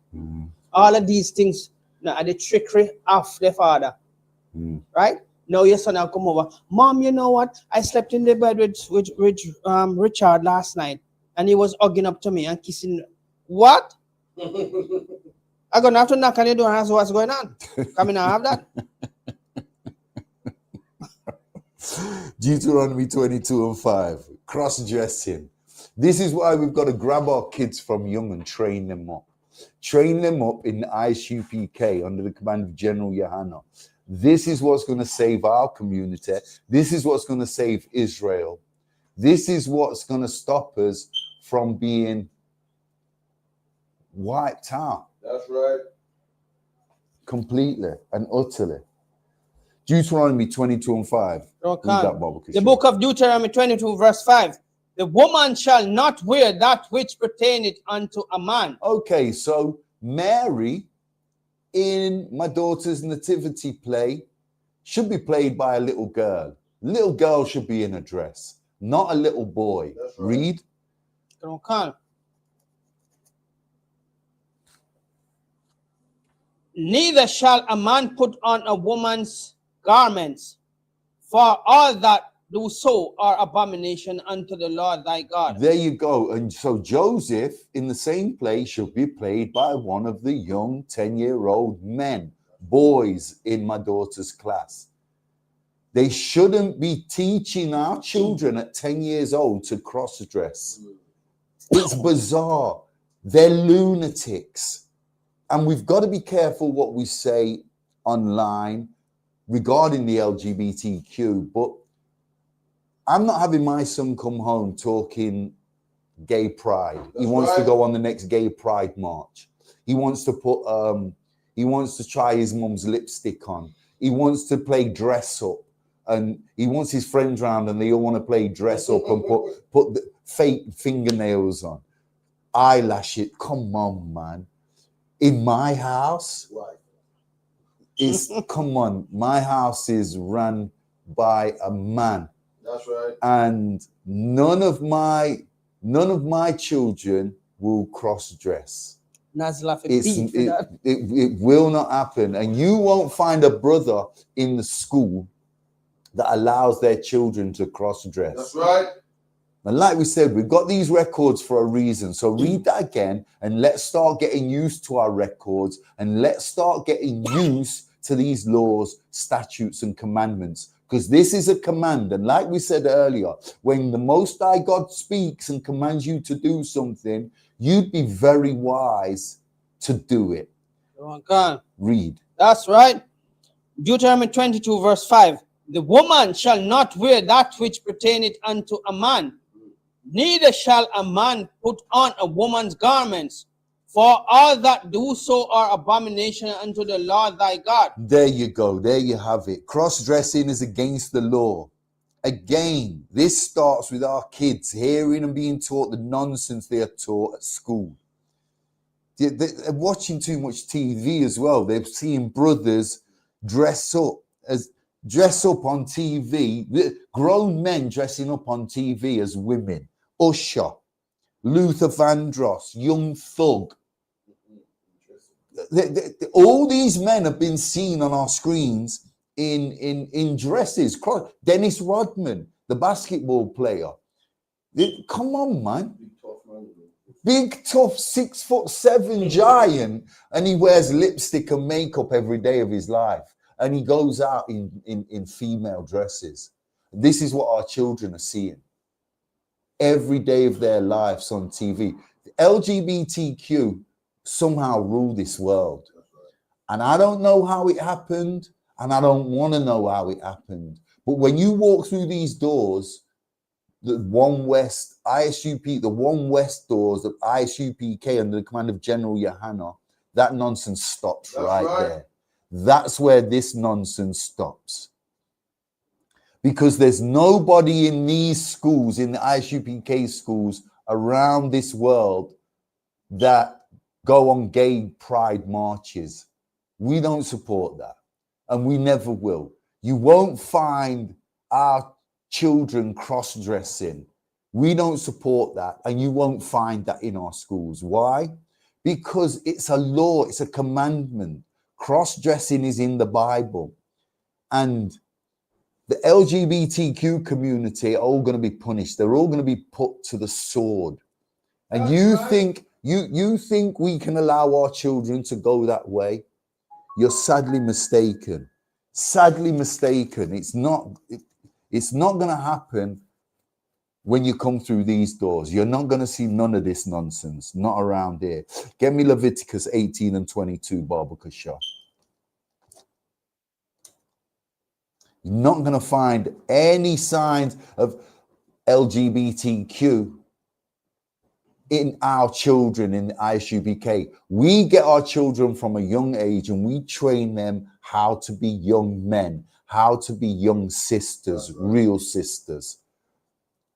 All of these things are the trickery of the father. Right? Now your son will come over. Mom, you know what? I slept in the bed with Richard last night, and he was hugging up to me and kissing. What? I'm gonna have to knock on the door and ask what's going on. Come in and have that. Deuteronomy 22:5. Cross-dressing. This is why we've got to grab our kids from young and train them up. Train them up in the ISUPK under the command of General Yohanna. This is what's going to save our community. This is what's going to save Israel. This is what's going to stop us from being wiped out. That's right. Completely and utterly. Deuteronomy 22:5. The book of Deuteronomy 22 verse 5. The woman shall not wear that which pertaineth unto a man. Okay, so Mary in my daughter's nativity play should be played by a little girl. Little girl should be in a dress, not a little boy. That's right. Read. Neither shall a man put on a woman's garments, for all that do so are abomination unto the Lord thy God. There you go. And so Joseph in the same play should be played by one of the young 10-year-old men, boys in my daughter's class. They shouldn't be teaching our children at 10 years old to cross-dress. It's bizarre. They're lunatics. And we've got to be careful what we say online regarding the LGBTQ, but I'm not having my son come home talking gay pride. He wants to go on the next gay pride march. He wants to put, he wants to try his mum's lipstick on. He wants to play dress up, and he wants his friends round and they all want to play dress up and put the fake fingernails on, eyelashes. Come on, man. In my house, it's, come on, my house is run by a man. That's right. And none of my children will cross-dress. It will not happen. And you won't find a brother in the school that allows their children to cross-dress. That's right. And like we said, we've got these records for a reason. So read that again and let's start getting used to our records, and let's start getting used to these laws, statutes, and commandments. Because this is a command. And like we said earlier, when the Most High God speaks and commands you to do something, you'd be very wise to do it. Read. That's right. Deuteronomy 22 verse 5. The woman shall not wear that which pertaineth unto a man, neither shall a man put on a woman's garments, for all that do so are abomination unto the Lord thy God. There you go. There you have it. Cross-dressing is against the law. Again, this starts with our kids hearing and being taught the nonsense they are taught at school. They're watching too much TV as well. They're seeing brothers dress up on TV. Grown men dressing up on TV as women. Usher, Luther Vandross, Young Thug. All these men have been seen on our screens in dresses. Dennis Rodman, the basketball player. Come on, man. Big, tough, 6'7" giant, and he wears lipstick and makeup every day of his life. And he goes out in female dresses. This is what our children are seeing every day of their lives on TV. The LGBTQ somehow rule this world. And I don't know how it happened, and I don't want to know how it happened. But when you walk through these doors, the One West ISUP, the One West doors of ISUPK under the command of General Yohanna, that nonsense stops right there. That's where this nonsense stops. Because there's nobody in these schools, in the ISUPK schools around this world, that go on gay pride marches. We don't support that, and we never will. You won't find our children cross-dressing. We don't support that, and you won't find that in our schools. Why? Because it's a law, it's a commandment. Cross-dressing is in the Bible, and the LGBTQ community are all going to be punished. They're all going to be put to the sword. And you think we can allow our children to go that way? You're sadly mistaken. Sadly mistaken. It's not going to happen when you come through these doors. You're not going to see none of this nonsense. Not around here. Get me Leviticus 18 and 22, Baba Kasha. You're not going to find any signs of LGBTQ in our children in the ISUPK. We get our children from a young age and we train them how to be young men, how to be young sisters, real sisters.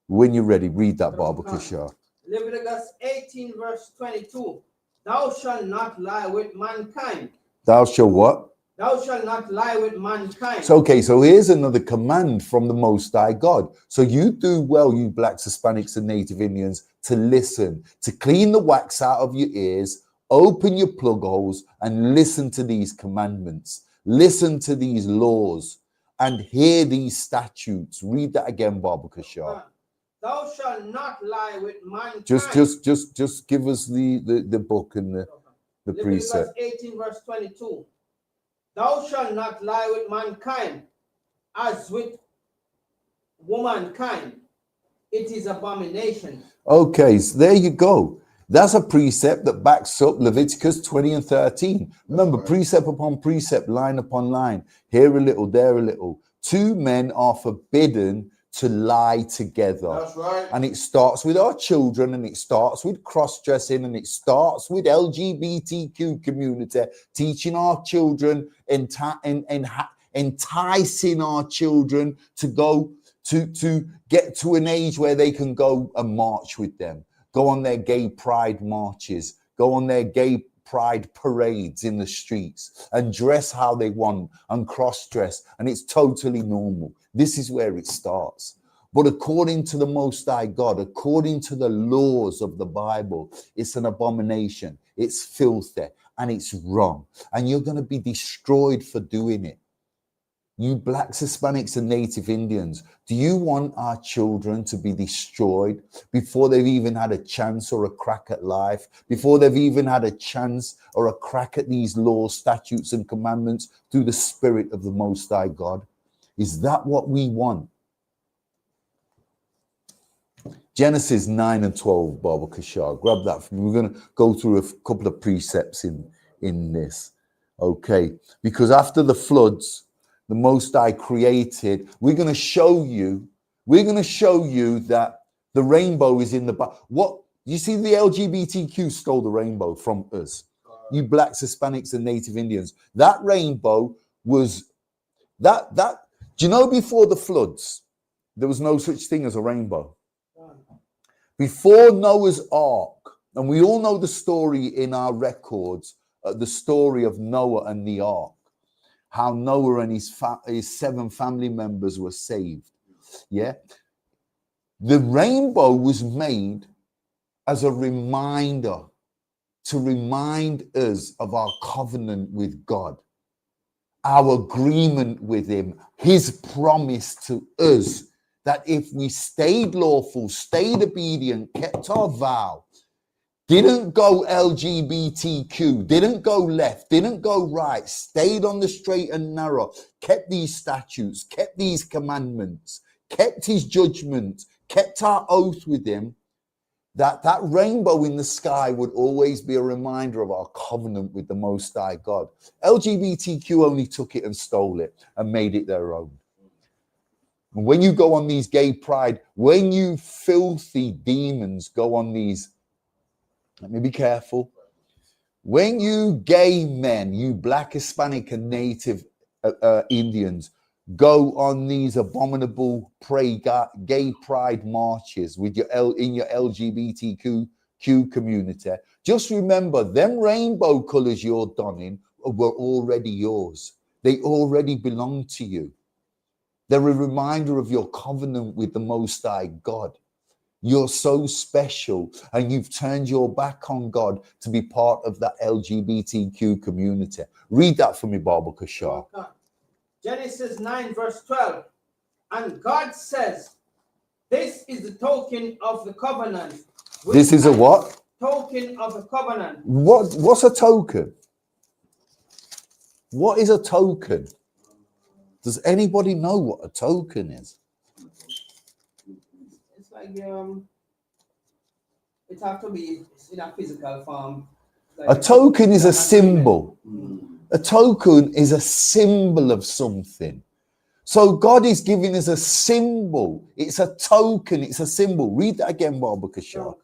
When you're ready, read that, Baba Kasha. Leviticus 18 verse 22. Thou shalt not lie with mankind. Thou shalt what? Thou shalt not lie with mankind. So, okay, so here's another command from the Most High God. So you do well, you blacks, Hispanics, and Native Indians, to listen, to clean the wax out of your ears, open your plug holes, and listen to these commandments. Listen to these laws and hear these statutes. Read that again, Baba Kasha. Thou shalt not lie with mankind. Just give us the book and the precept. Leviticus 18 verse 22. Thou shalt not lie with mankind as with womankind. It is abomination. Okay, so there you go. That's a precept that backs up Leviticus 20 and 13. Remember, precept upon precept, line upon line. Here a little, there a little. Two men are forbidden to lie together. That's right. And it starts with our children, and it starts with cross-dressing, and it starts with LGBTQ community, teaching our children, enticing our children to go to get to an age where they can go and march with them, go on their gay pride marches, go on their gay pride parades in the streets and dress how they want and cross-dress, and it's totally normal. This is where it starts. But according to the Most High God, according to the laws of the Bible, it's an abomination, it's filthy, and it's wrong, and you're going to be destroyed for doing it. You blacks, Hispanics, and Native Indians, do you want our children to be destroyed before they've even had a chance or a crack at life, before they've even had a chance or a crack at these laws, statutes, and commandments through the Spirit of the Most High God? Is that what we want? Genesis 9 and 12, Baba Kashar. Grab that from me. We're going to go through a couple of precepts in this. Okay. Because after the floods, the Most High created, we're going to show you that the rainbow is in the Bible. What you see, the LGBTQ stole the rainbow from us. You blacks, Hispanics, and Native Indians. That rainbow was that. Do you know before the floods, there was no such thing as a rainbow? Before Noah's Ark, and we all know the story in our records, the story of Noah and the Ark, how Noah and his 7 family members were saved. Yeah. The rainbow was made as a reminder, to remind us of our covenant with God, our agreement with him, his promise to us that if we stayed lawful, stayed obedient, kept our vow, didn't go LGBTQ, didn't go left, didn't go right, stayed on the straight and narrow, kept these statutes, kept these commandments, kept his judgment, kept our oath with him, that rainbow in the sky would always be a reminder of our covenant with the Most High God. LGBTQ only took it and stole it and made it their own. And when you go on these gay pride, when you filthy demons go on these, let me be careful. When you gay men, you black, Hispanic, and Native Indians go on these abominable gay pride marches with in your LGBTQ community, just remember them rainbow colors you're donning were already yours. They already belong to you. They're a reminder of your covenant with the Most High God. You're so special, and you've turned your back on God to be part of that LGBTQ community. Read that for me, Baba Kashar. Genesis 9 verse 12. And God says, this is the token of the covenant. This is a what? Token of the covenant. What's a token? What is a token? Does anybody know what a token is? It's like it has to be in a physical form. Like A token is a symbol. A token is a symbol of something. So God is giving us a symbol. It's a token. It's a symbol. Read that again, Baba Kashar.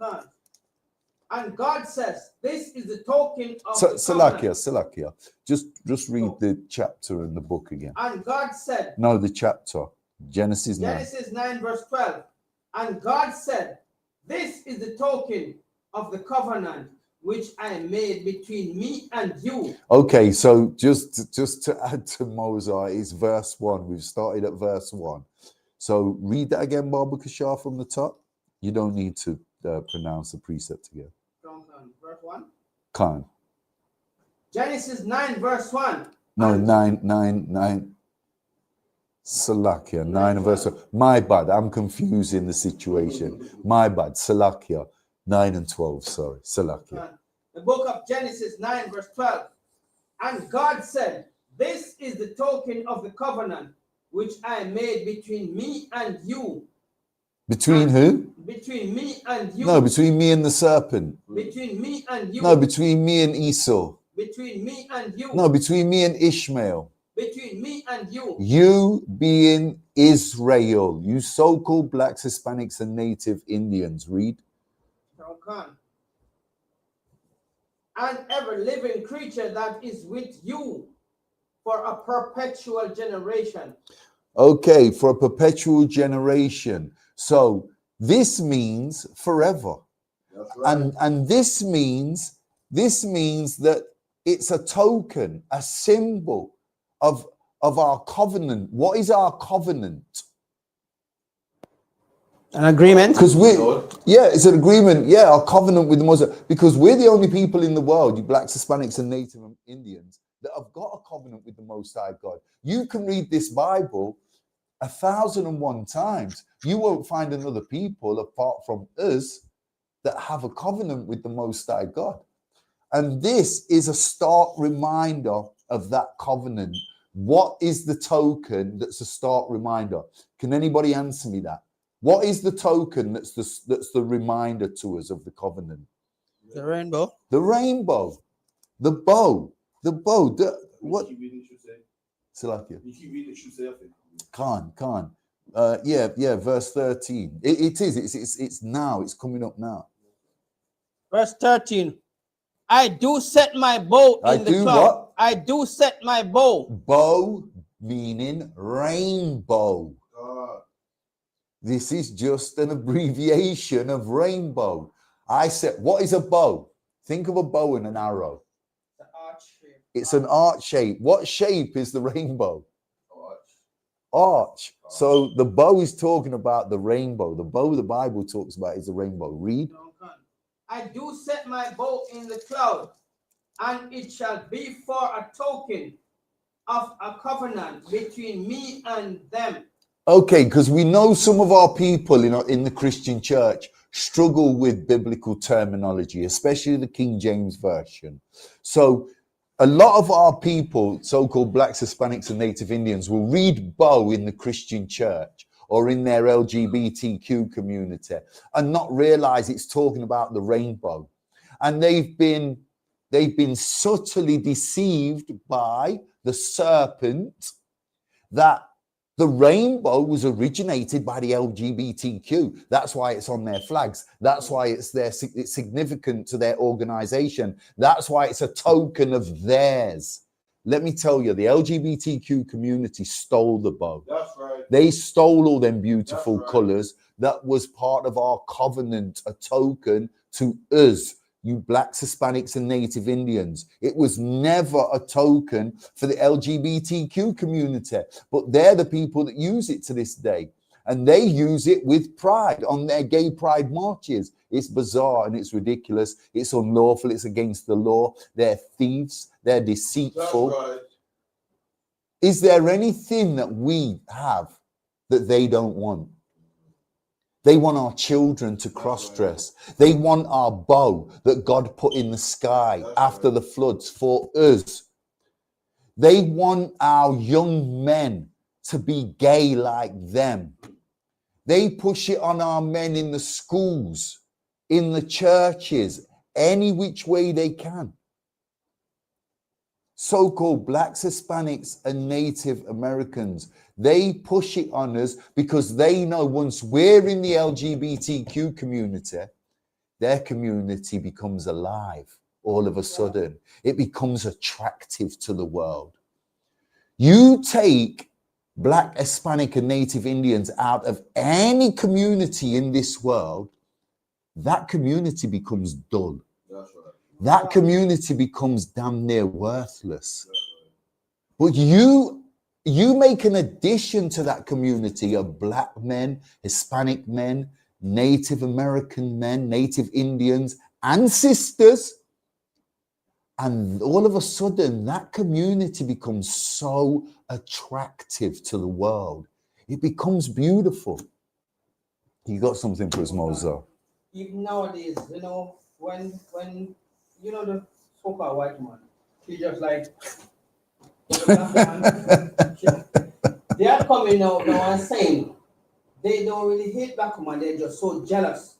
And God says, this is the token of Salakia. Just read the chapter in the book again. And God said. No, the chapter. Genesis 9. Genesis 9 verse 12. And God said, this is the token of the covenant which I made between me and you. Okay, so just to add to Moses, is verse 1. We've started at verse 1. So read that again, Baba Kashar, from the top. You don't need to pronounce the precept again. Verse 1. Khan. Genesis 9 verse 1. No, 9. Salakia, 9 verse 1. My bad, I'm confusing the situation. My bad, Salakia. 9 and 12, sorry. Salakia. The book of Genesis 9 verse 12. And God said, this is the token of the covenant which I made between me and you. Between who? Between me and you. No, between me and the serpent. Between me and you. No, between me and Esau. Between me and you. No, between me and Ishmael. Between me and you. You being Israel. You so-called blacks, Hispanics, and native Indians. Read. And every living creature that is with you for a perpetual generation. Okay, for a perpetual generation. So this means forever. That's right. And this means that it's a token, a symbol of our covenant. What is our covenant? An agreement? Because it's an agreement. Yeah, our covenant with the Muslim. Because we're the only people in the world, you blacks, Hispanics, and Native Indians, that have got a covenant with the Most High God. You can read this Bible 1,001 times. You won't find another people apart from us that have a covenant with the Most High God. And this is a stark reminder of that covenant. What is the token that's a stark reminder? Can anybody answer me that? What is the token that's the reminder to us of the covenant? The rainbow. The rainbow. The bow. The bow. What? You keep reading, you say. Salakia. You keep reading, you say, I think. Khan. Yeah, verse 13. It is. It's now. It's coming up now. Verse 13. I do set my bow in the cloud. What? I do set my bow. Bow meaning rainbow. This is just an abbreviation of rainbow. I said, what is a bow? Think of a bow and an arrow. The arch shape. It's an arch shape. What shape is the rainbow? Arch. So the bow is talking about the rainbow. The bow the Bible talks about is the rainbow. Read. I do set my bow in the cloud, and it shall be for a token of a covenant between me and them. Okay, because we know some of our people in the Christian church struggle with biblical terminology, especially the King James Version. So a lot of our people, so-called blacks, Hispanics, and Native Indians, will read bow in the Christian church or in their LGBTQ community and not realize it's talking about the rainbow. And they've been subtly deceived by the serpent that the rainbow was originated by the LGBTQ. That's why it's on their flags. That's why it's significant to their organization. That's why it's a token of theirs. Let me tell you, the LGBTQ community stole the bow. That's right. They stole all them beautiful colors. That was part of our covenant, a token to us, you blacks, Hispanics, and Native Indians. It was never a token for the LGBTQ community, but they're the people that use it to this day. And they use it with pride on their gay pride marches. It's bizarre and it's ridiculous. It's unlawful. It's against the law. They're thieves. They're deceitful. That's right. Is there anything that we have that they don't want. They want our children to cross-dress. They want our bow that God put in the sky after the floods for us. They want our young men to be gay like them. They push it on our men in the schools, in the churches, any which way they can. So-called blacks, Hispanics, and Native Americans, they push it on us because they know once we're in the LGBTQ community, their community becomes alive all of a sudden. It becomes attractive to the world. You take Black, Hispanic, and Native Indians out of any community in this world, that community becomes dull. That community becomes damn near worthless. But you make an addition to that community of Black men, Hispanic men, Native American men, Native Indians, and sisters. And all of a sudden, that community becomes so attractive to the world. It becomes beautiful. You got something for us, Mozo? Even nowadays, you know, when you know the so-called white man, he just like they are coming out now and saying they don't really hate black women, they're just so jealous.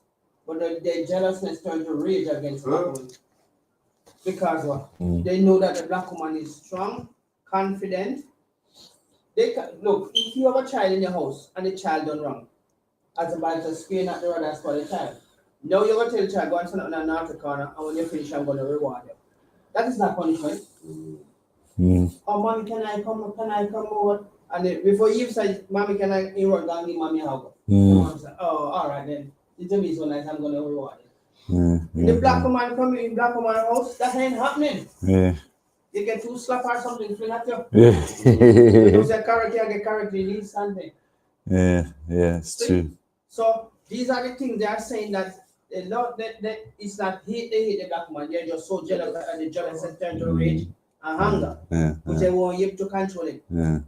But their jealousness turns to rage against black women. Because what? They know that the black woman is strong, confident. They can look, if you have a child in your house and the child done wrong, as a bad to screen at the rod and spoil the child. Now you're going to tell the child, go and stand up in the corner, and when you finish, I'm going to reward you. That is not punishment. Oh, mommy, can I come over? And then, before you say, mommy, can I run down and give mommy a hug? Mom say, oh, all right then. It to me so nice, I'm going to reward you. The black woman come in black woman's house, that ain't happening. Yeah. You get two slap or something, fling at you. Yeah. You lose your character, you get character, you need something. Yeah, it's true. So these are the things they are saying that that it's not hate, they hate the black man. They're just so jealous and the jealous and turn to rage and hunger. Which they want you to control it. And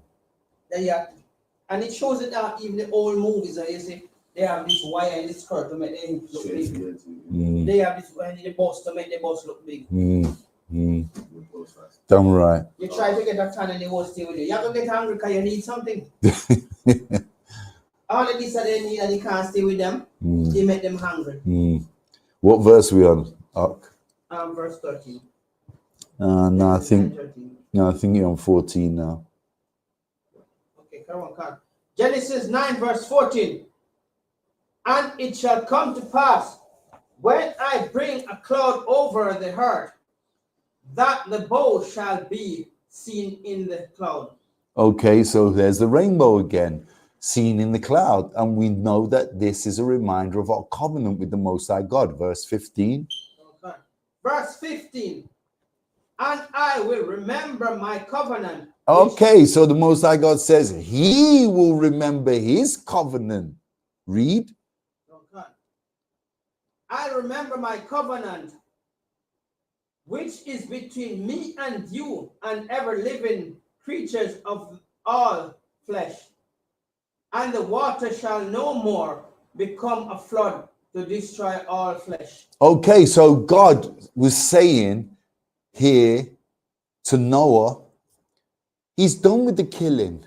it shows it out even the old movies, you see, they have this wire in the skirt to make them look big. They have this wire in the boss to make the boss look big. Damn right. You try to get a tan and they won't stay with you. You have to get hungry because you need something. All of this that they need and you can't stay with them, they make them hungry. What verse we on, Ark? Verse 13. No, I think you're on 14 now. Okay, come on. Genesis 9 verse 14. And it shall come to pass when I bring a cloud over the earth, that the bow shall be seen in the cloud. Okay, so there's the rainbow again, seen in the cloud. And we know that this is a reminder of our covenant with the Most High God. Verse 15. Okay. Verse 15. And I will remember my covenant. Okay, so the Most High God says he will remember his covenant. Read. Okay. I remember my covenant, which is between me and you and ever living creatures of all flesh. And the water shall no more become a flood to destroy all flesh. Okay, so God was saying here to Noah, he's done with the killing.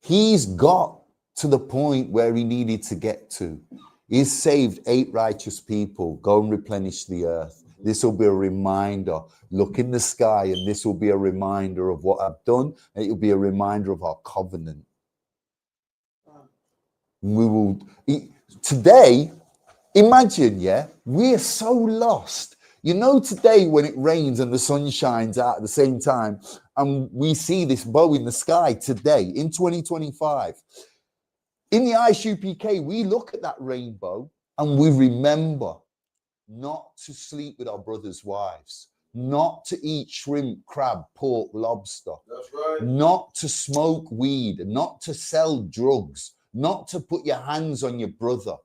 He's got to the point where he needed to get to. He's saved 8 righteous people. Go and replenish the earth. This will be a reminder. Look in the sky, and this will be a reminder of what I've done, and it will be a reminder of our covenant. We will today, imagine, we are so lost. You know, today when it rains and the sun shines out at the same time, and we see this bow in the sky today in 2025. In the ISUPK, we look at that rainbow and we remember not to sleep with our brothers' wives, not to eat shrimp, crab, pork, lobster. That's right. Not to smoke weed, not to sell drugs, not to put your hands on your brother,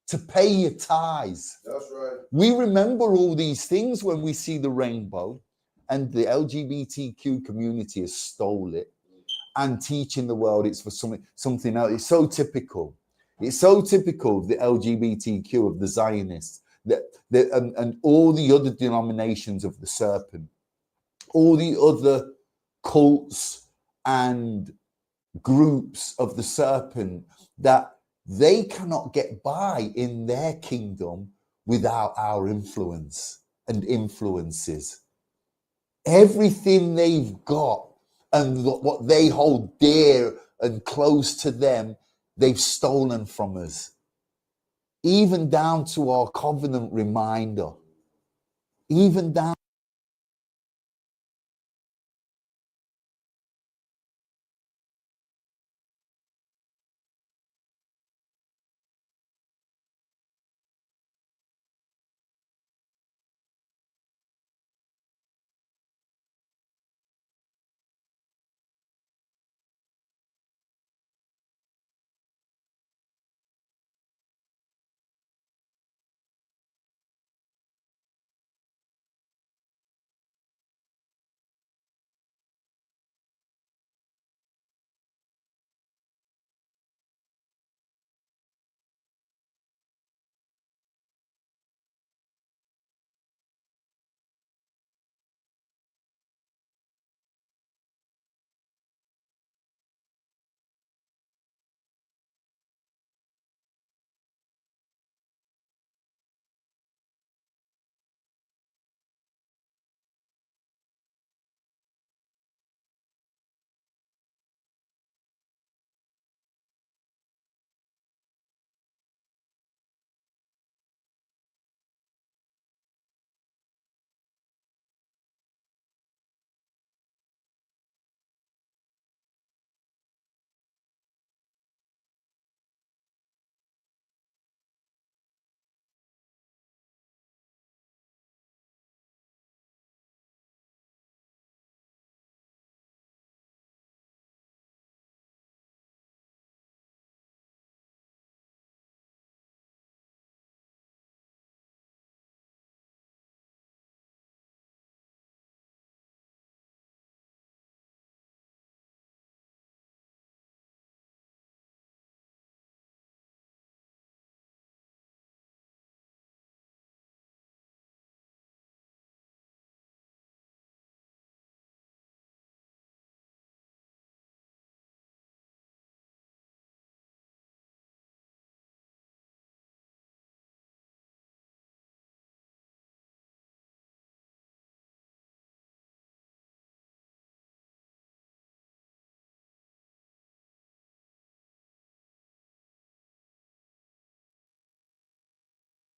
to pay your tithes. That's right. We remember all these things when we see the rainbow, and the LGBTQ community has stole it. and teaching the world it's for something else. It's so typical. It's so typical of the LGBTQ, of the Zionists, and all the other denominations of the serpent, all the other cults and groups of the serpent, that they cannot get by in their kingdom without our influence and influences. Everything they've got and what they hold dear and close to them, they've stolen from us. Even down to our covenant reminder. Even down.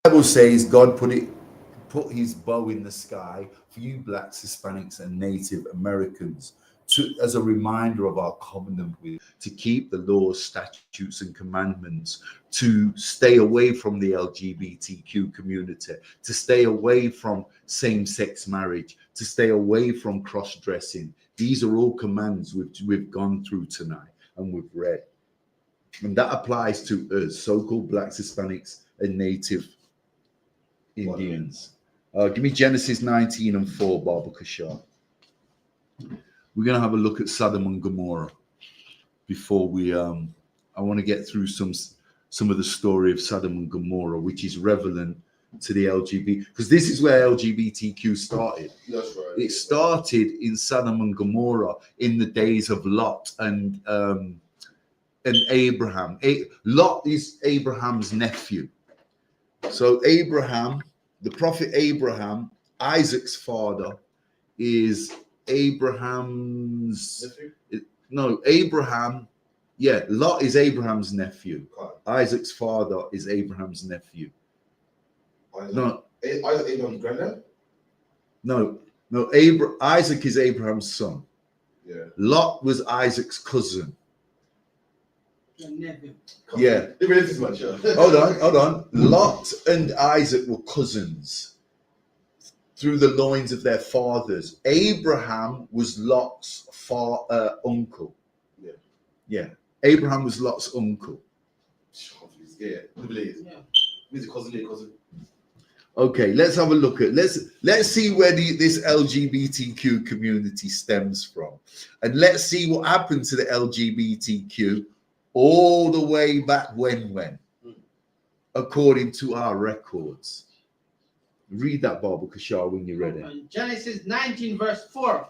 The Bible says God put his bow in the sky for you blacks, Hispanics, and Native Americans as a reminder of our covenant with, to keep the laws, statutes, and commandments, to stay away from the LGBTQ community, to stay away from same-sex marriage, to stay away from cross-dressing. These are all commands which we've gone through tonight and we've read. And that applies to us, so-called blacks, Hispanics, and Native Indians. Give me Genesis 19 and 4, Baba Kashar. We're going to have a look at Sodom and Gomorrah before we I want to get through some of the story of Sodom and Gomorrah, which is relevant to the LGBT, because this is where LGBTQ started. That's right. It started in Sodom and Gomorrah in the days of Lot and Abraham. Lot is Abraham's nephew. So Abraham, the prophet Abraham, Isaac's father, is Abraham's Abraham. Yeah, Lot is Abraham's nephew. Isaac's father is Abraham's nephew. Isaac Abraham's granddad? No. Isaac is Abraham's son. Yeah. Lot was Isaac's cousin. Nephew. Yeah. Hold on. Lot and Isaac were cousins through the loins of their fathers. Abraham was Lot's uncle. Yeah. Abraham was Lot's uncle. Yeah. He's a cousin. Okay, let's have a look at let's see where this LGBTQ community stems from, and let's see what happened to the LGBTQ all the way back when, according to our records. Read that, Baba Kashar, when you're ready. Genesis 19 verse 4.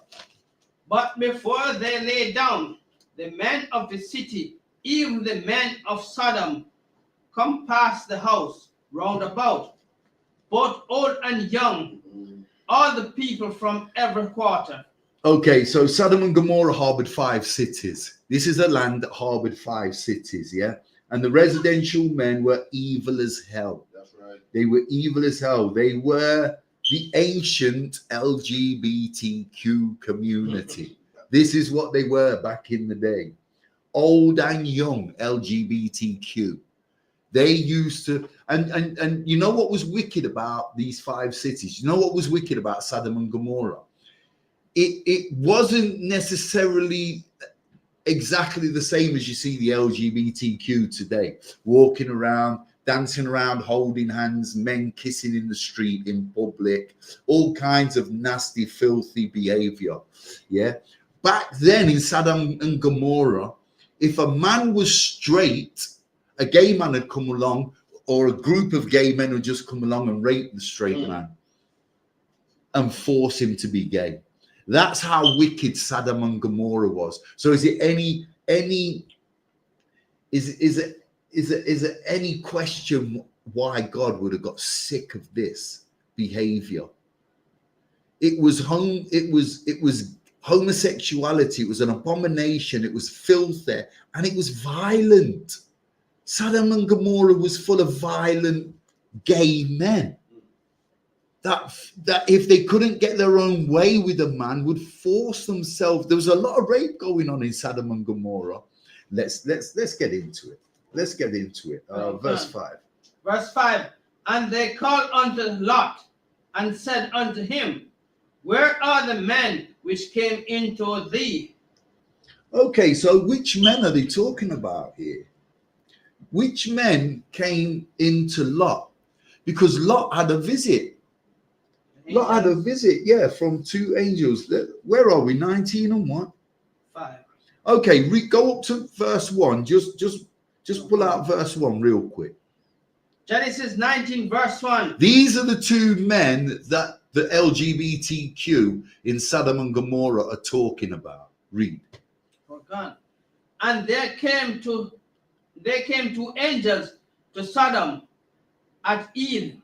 But before they lay down, the men of the city, even the men of Sodom, come past the house round about, both old and young, all the people from every quarter. Okay, so Sodom and Gomorrah harbored 5 cities. This is a land that harbored 5 cities, yeah? And the residential men were evil as hell. That's right. They were evil as hell. They were the ancient LGBTQ community. This is what they were back in the day. Old and young LGBTQ. They used to, and you know what was wicked about these 5 cities? You know what was wicked about Sodom and Gomorrah? It wasn't necessarily exactly the same as you see the LGBTQ today, walking around, dancing around, holding hands, men kissing in the street, in public, all kinds of nasty, filthy behavior. Yeah. Back then in Sodom and Gomorrah, if a man was straight, a gay man had come along, or a group of gay men would just come along and rape the straight man and force him to be gay. That's how wicked Sodom and Gomorrah was. So is it any question why God would have got sick of this behavior? It was homosexuality. It was an abomination. It was filthy, and it was violent. Sodom and Gomorrah was full of violent gay men that if they couldn't get their own way with a man, would force themselves. There was a lot of rape going on in Sodom and Gomorrah. Let's get into it. Let's get into it. Verse 5. Verse 5. And they called unto Lot and said unto him, where are the men which came into thee? Okay, so which men are they talking about here? Which men came into Lot? Because Lot had a visit. Lot had a visit, yeah, from 2 angels. Where are we? 19 and what? 5. Okay, go up to verse 1. Just pull out verse 1 real quick. Genesis 19 verse 1. These are the 2 men that the LGBTQ in Sodom and Gomorrah are talking about. Read. And there came 2 angels to Sodom at eve.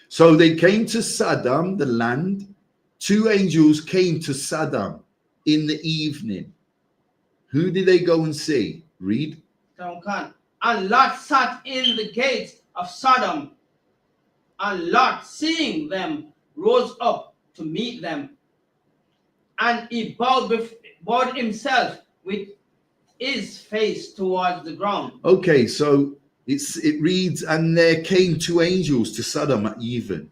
So they came to Sodom, the land. 2 angels came to Sodom in the evening. Who did they go and see? Read. And Lot sat in the gates of Sodom. And Lot, seeing them, rose up to meet them. And he bowed himself with his face towards the ground. Okay, so it reads, and there came 2 angels to Sodom at even,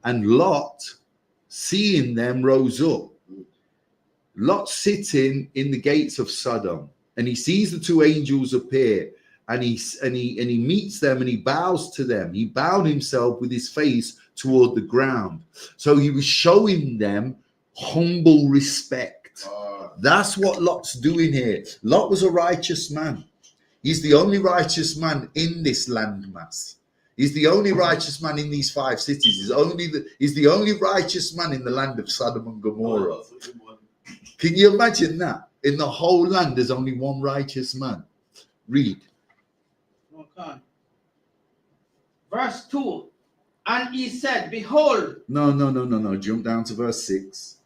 and Lot, seeing them, rose up. Lot sitting in the gates of Sodom, and he sees the 2 angels appear, and he meets them, and he bows to them. He bowed himself with his face toward the ground. So he was showing them humble respect. That's what Lot's doing here. Lot was a righteous man. He's the only righteous man in this landmass. He's the only righteous man in these 5 cities. He's the only righteous man in the land of Sodom and Gomorrah. Can you imagine that? In the whole land, there's only one righteous man. Read. Okay. Verse 2. And he said, behold. No. Jump down to verse 6.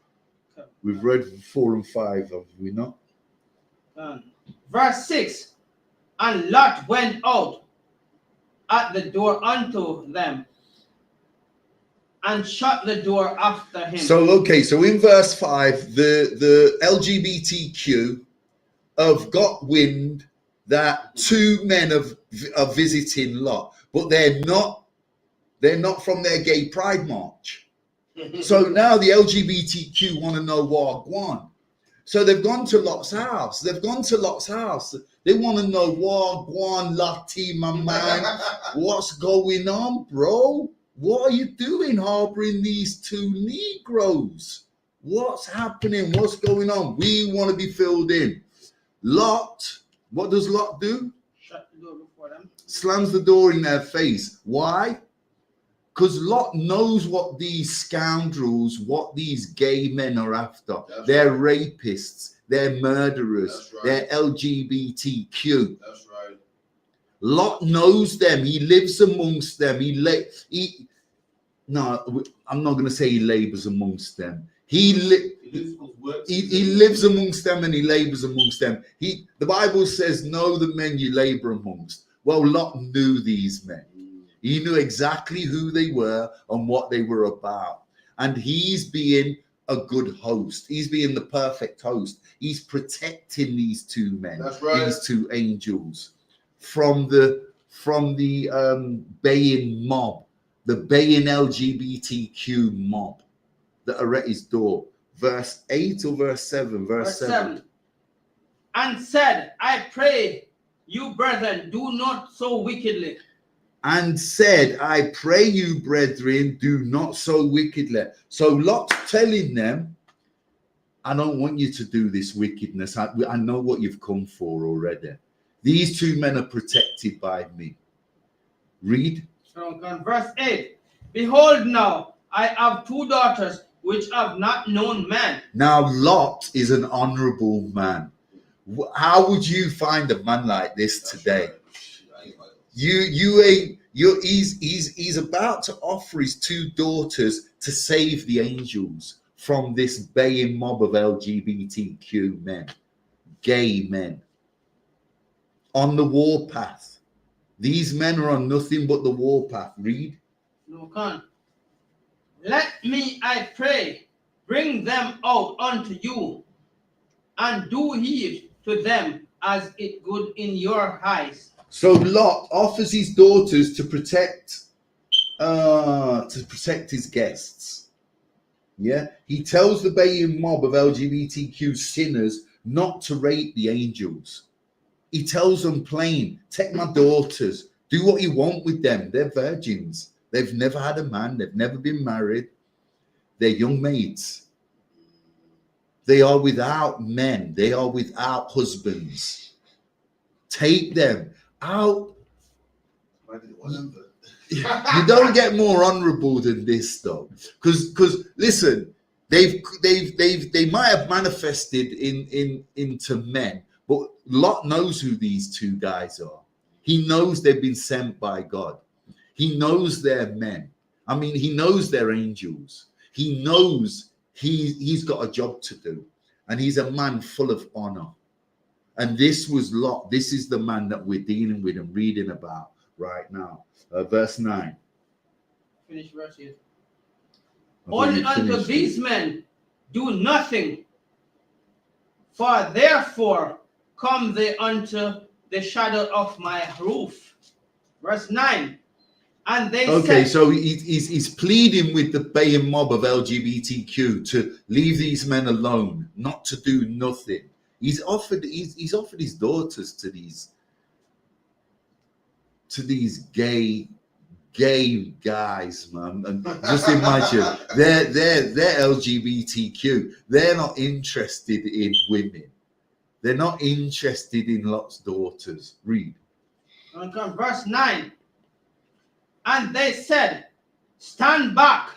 Okay. We've read 4 and 5, have we not? Verse 6. And Lot went out at the door unto them and shut the door after him. So, okay, so in verse 5, the LGBTQ have got wind that 2 men are visiting Lot, but they're not from their gay pride march. So now the LGBTQ want to know what won. So they've gone to Lot's house. They want to know what won, Lottie, my man. What's going on, bro? what are you doing harboring these two Negroes? What's happening? What's going on? We want to be filled in. Lot, what does Lot do? Shut the door before them. Slams the door in their face. Why? Because Lot knows what these scoundrels, what these gay men are after. They're rapists, they're murderers, they're LGBTQ. That's right. Lot knows them. He lives amongst them. No, I'm not going to say he labors amongst them. He lives amongst them and he labors amongst them. The Bible says, know the men you labor amongst. Well, Lot knew these men. He knew exactly who they were and what they were about. And he's being a good host. He's being the perfect host. He's protecting these two men, That's right. these two angels, from the baying mob, the baying LGBTQ mob that are at his door. Verse 8 or verse 7? Verse 7. And said, I pray you, brethren, do not so wickedly. And said, I pray you, brethren, do not so wickedly. So Lot's telling them, I don't want you to do this wickedness. I know what you've come for already. These two men are protected by me. Read. Verse 8. Behold now, I have two daughters which have not known man. Now Lot is an honorable man. How would you find a man like this today? He's about to offer his two daughters to save the angels from this baying mob of LGBTQ men, gay men, on the warpath. These men are on nothing but the warpath. Read. No, can. Let me, I pray, bring them out unto you, and do heed to them as it good in your eyes. So Lot offers his daughters to protect his guests. Yeah, he tells the baying mob of LGBTQ sinners not to rape the angels. He tells them plain, take my daughters, do what you want with them. They're virgins. They've never had a man. They've never been married. They're young maids. They are without men. They are without husbands. Take them out. You don't get more honorable than this, though, because listen, they might have manifested into men, but Lot knows who these two guys are. He knows they've been sent by God. He knows they're men. I mean, he knows they're angels. He knows he's got a job to do, and he's a man full of honor. And this was Lot. This is the man that we're dealing with and reading about right now. Verse 9. Finish verse 8. Only unto these men do nothing, for therefore come they unto the shadow of my roof. Verse 9. And they okay, said, so he's pleading with the baying mob of LGBTQ to leave these men alone, not to do nothing. He's offered his daughters to these gay guys, man. And just imagine they're LGBTQ. They're not interested in women. They're not interested in Lot's daughters. Read. Verse 9. And they said, stand back.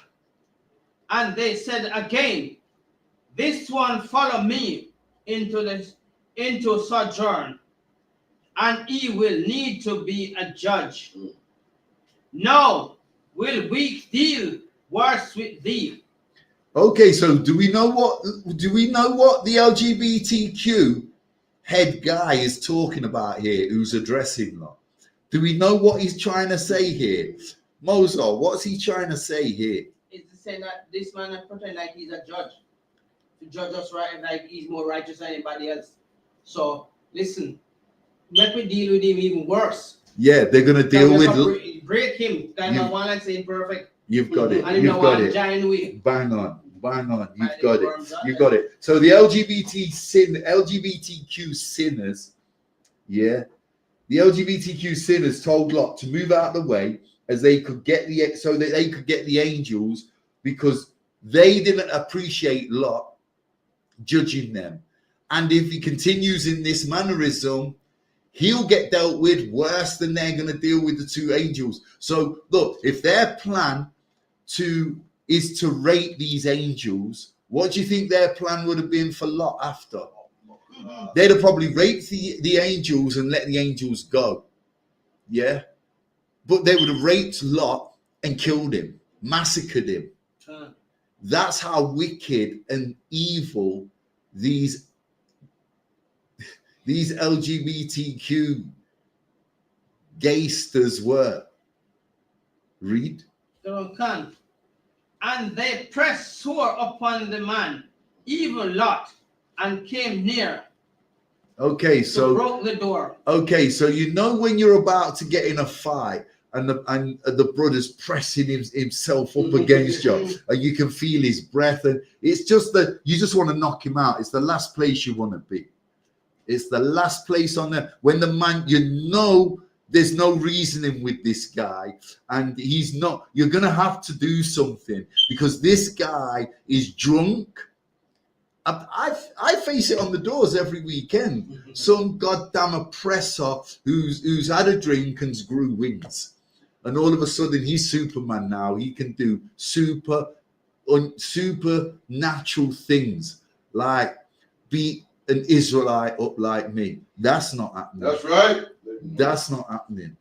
And they said again, this one follow me into sojourn, and he will need to be a judge. Now will we deal worse with thee? Okay, so do we know what the LGBTQ head guy is talking about here, who's addressing Lot? Do we know what he's trying to say here? Mozart, what's he trying to say here? It's saying that this man is pretending like he's a judge. To judge us right, like he's more righteous than anybody else. So listen, let me deal with him even worse. Yeah, they're gonna deal with break him. Kind of one like saying perfect. You've got it. And You've got it. Bang on. You've got it. You've got it. So the LGBTQ sinners, yeah, the LGBTQ sinners told Lot to move out of the way as they could get so that they could get the angels, because they didn't appreciate Lot judging them. And if he continues in this mannerism, he'll get dealt with worse than they're going to deal with the two angels. So look, if their plan is to rate these angels, what do you think their plan would have been for Lot after? They'd have probably raped the angels and let the angels go. Yeah. But they would have raped Lot and killed him, massacred him. That's how wicked and evil these LGBTQ gaysters were. Read. And they pressed sore upon the man, even Lot, and came near. Okay, so broke the door. Okay, so you know when you're about to get in a fight and the brother's pressing himself up against you, and you can feel his breath, and it's just that you just want to knock him out. It's the last place you want to be. It's the last place on there when the man, you know, there's no reasoning with this guy, and he's not. You're gonna have to do something because this guy is drunk. I face it on the doors every weekend. Some goddamn oppressor who's had a drink and grew wings, and all of a sudden he's Superman now. He can do supernatural things like beat an Israelite up like me. That's not happening. That's right. That's not happening.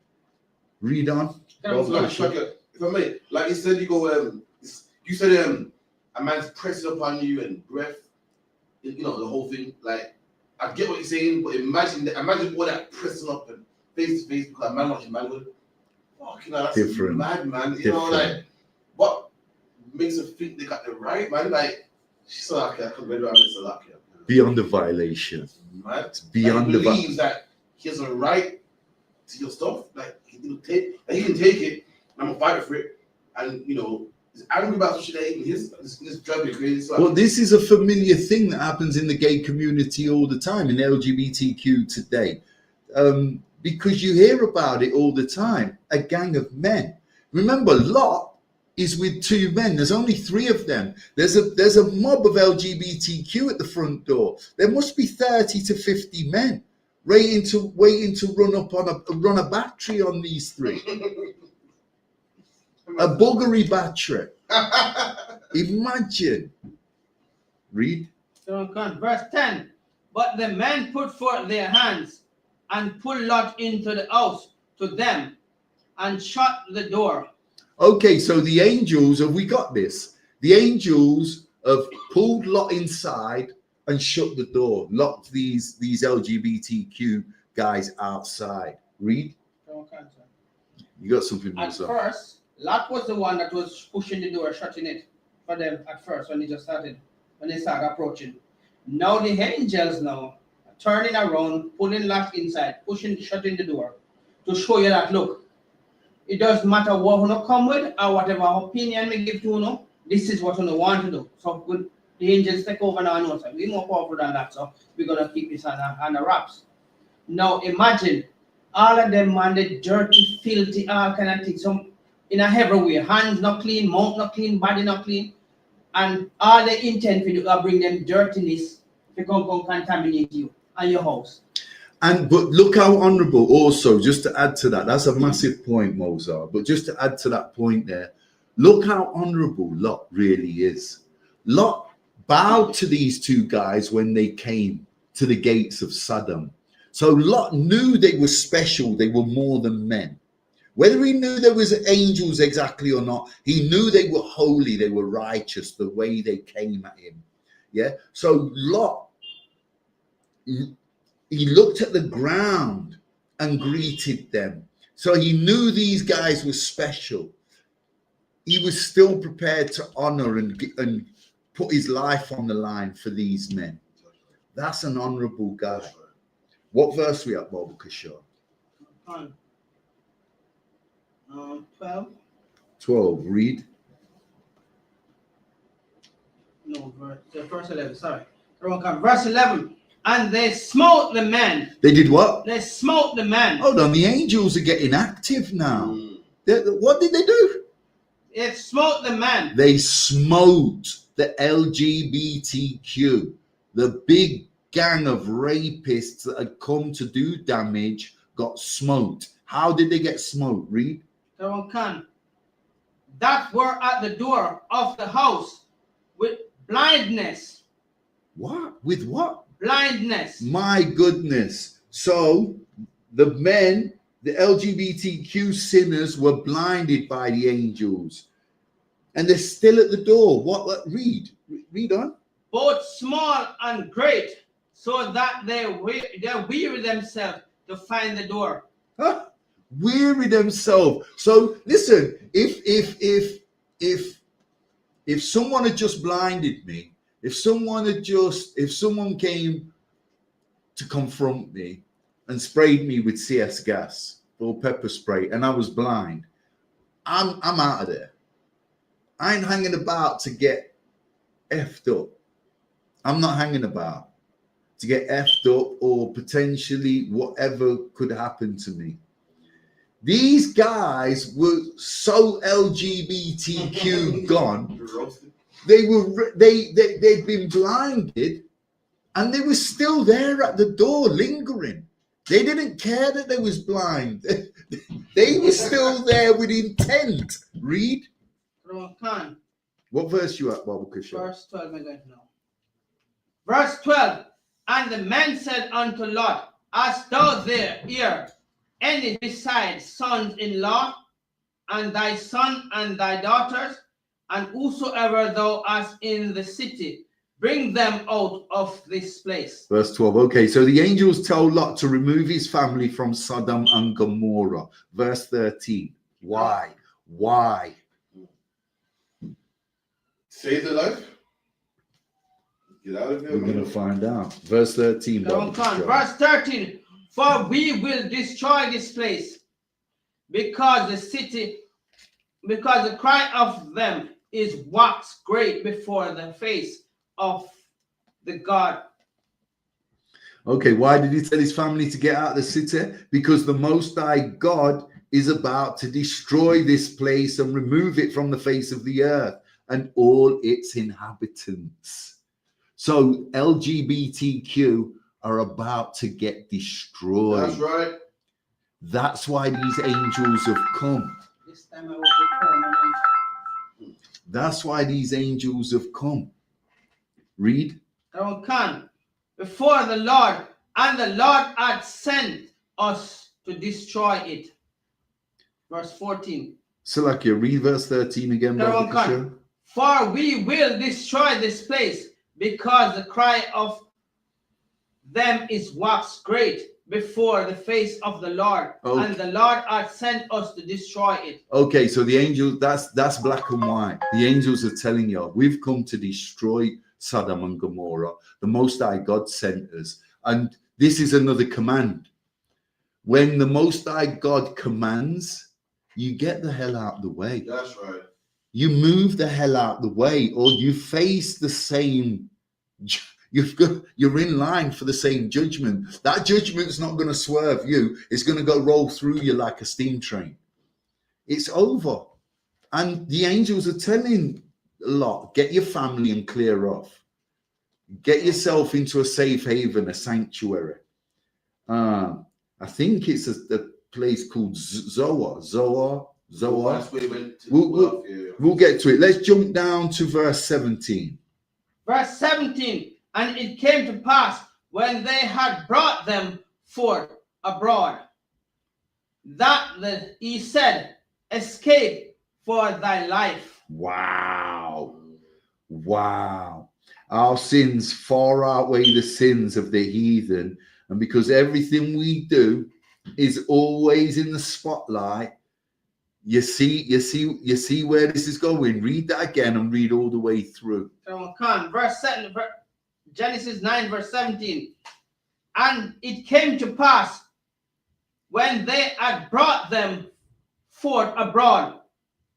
Read on. If I may, like you said, you said a man's pressing upon you and breath. You know, the whole thing. Like, I get what you're saying, but imagine all that pressing up and face to face because a man watching manhood. Fucking hell, that's different, mad, man. You different. know, like, what makes them think they got the right, man? Like, she's so lucky. I can't believe I'm so lucky. Beyond the violation. Man, it's beyond the believes that he has a right to your stuff. Like, he can take it. I'm gonna fight for it, and you know. He's angry about some shit that even his driving me crazy. So well, this is a familiar thing that happens in the gay community all the time, in LGBTQ today, because you hear about it all the time. A gang of men. Remember, Lot is with two men. There's only three of them. There's a mob of LGBTQ at the front door. There must be 30 to 50 men waiting to run a battery on these three. A buggery battery. Imagine. Read. Verse 10. But the men put forth their hands and pulled Lot into the house to them and shut the door. Okay, so the angels, have we got this? The angels have pulled Lot inside and shut the door, locked these LGBTQ guys outside. Read. You got something more? At first, Lot was the one that was pushing the door, shutting it for them at first when they started approaching. Now the angels now turning around, pulling Lot inside, shutting the door to show you that look, it doesn't matter what you come with or whatever opinion we give to you, this is what you want to do. So good, the angels take over now and know, so we're more powerful than that, so we're gonna keep this on the wraps. Now imagine all of them, man, the dirty, filthy, all kind of things. Some in a every way, hands not clean, mouth not clean, body not clean, and all they intend for you are bring them dirtiness to come contaminate you and your house. But look how honorable also, just to add to that, that's a massive point, Mozart, but just to add to that point there, look how honorable Lot really is. Lot bowed to these two guys when they came to the gates of Sodom. So Lot knew they were special, they were more than men. Whether he knew there was angels exactly or not, he knew they were holy, they were righteous, the way they came at him. Yeah. So Lot, he looked at the ground and greeted them. So he knew these guys were special. He was still prepared to honor and put his life on the line for these men. That's an honorable guy. What verse we at, Bob Kishore? 12. 12, read. No, verse 11, sorry. Verse 11. And they smote the man. They did what? They smote the man. Hold on, the angels are getting active now. What did they do? It smote the man. They smote the LGBTQ, the big gang of rapists that had come to do damage, got smoked. How did they get smoked? Read. That were at the door of the house with blindness. What? With what? Blindness. My goodness. So the men, the LGBTQ sinners, were blinded by the angels. And they're still at the door. What? Read on. Both small and great, so that they weary themselves to find the door. Huh? Weary themselves. So listen, if someone had just blinded me, if someone came to confront me and sprayed me with CS gas or pepper spray and I was blind, I'm out of there. I ain't hanging about to get effed up. I'm not hanging about to get effed up or potentially whatever could happen to me. These guys were so LGBTQ gone. They'd been blinded and they were still there at the door lingering. They didn't care that they was blind. They were still there with intent. Read. What verse you at, Baba Kusha? Verse 12, I'm going to know. Verse 12. And the man said unto Lot, Hast thou there here any besides sons-in-law, and thy son and thy daughters, and whosoever thou hast in the city, bring them out of this place. Verse 12. Okay, so the angels tell Lot to remove his family from Sodom and Gomorrah. Verse 13. Why? Why? Save their life. Get out of here. We're going to find out. Verse 13. Verse 13. For we will destroy this place, because the cry of them is wax great before the face of the God. Okay, why did he tell his family to get out of the city? Because the Most High God is about to destroy this place and remove it from the face of the earth and all its inhabitants. So LGBTQ are about to get destroyed. That's right. That's why these angels have come. This time I will be. That's why these angels have come. Read. Before the Lord, and the Lord had sent us to destroy it. Verse 14. Salakia, read verse 13 again. For we will destroy this place, because the cry of them is wax great before the face of the Lord, and the Lord hath sent us to destroy it. Okay, so the angels, that's black and white. The angels are telling you, we've come to destroy Sodom and Gomorrah. The Most High God sent us. And this is another command. When the Most High God commands, you get the hell out of the way. That's right. You move the hell out of the way, or you face the same. You're in line for the same judgment. That judgment's not going to swerve you. It's going to go roll through you like a steam train. It's over. And the angels are telling Lot, get your family and clear off. Get yourself into a safe haven, a sanctuary. I think it's a place called Zoar. We'll get to it. Let's jump down to verse 17. Verse 17. And it came to pass, when they had brought them forth abroad, that he said, Escape for thy life. Wow. Our sins far outweigh the sins of the heathen. And because everything we do is always in the spotlight, you see where this is going. Read that again and read all the way through. Verse 7, Genesis 9, verse 17. And it came to pass, when they had brought them forth abroad,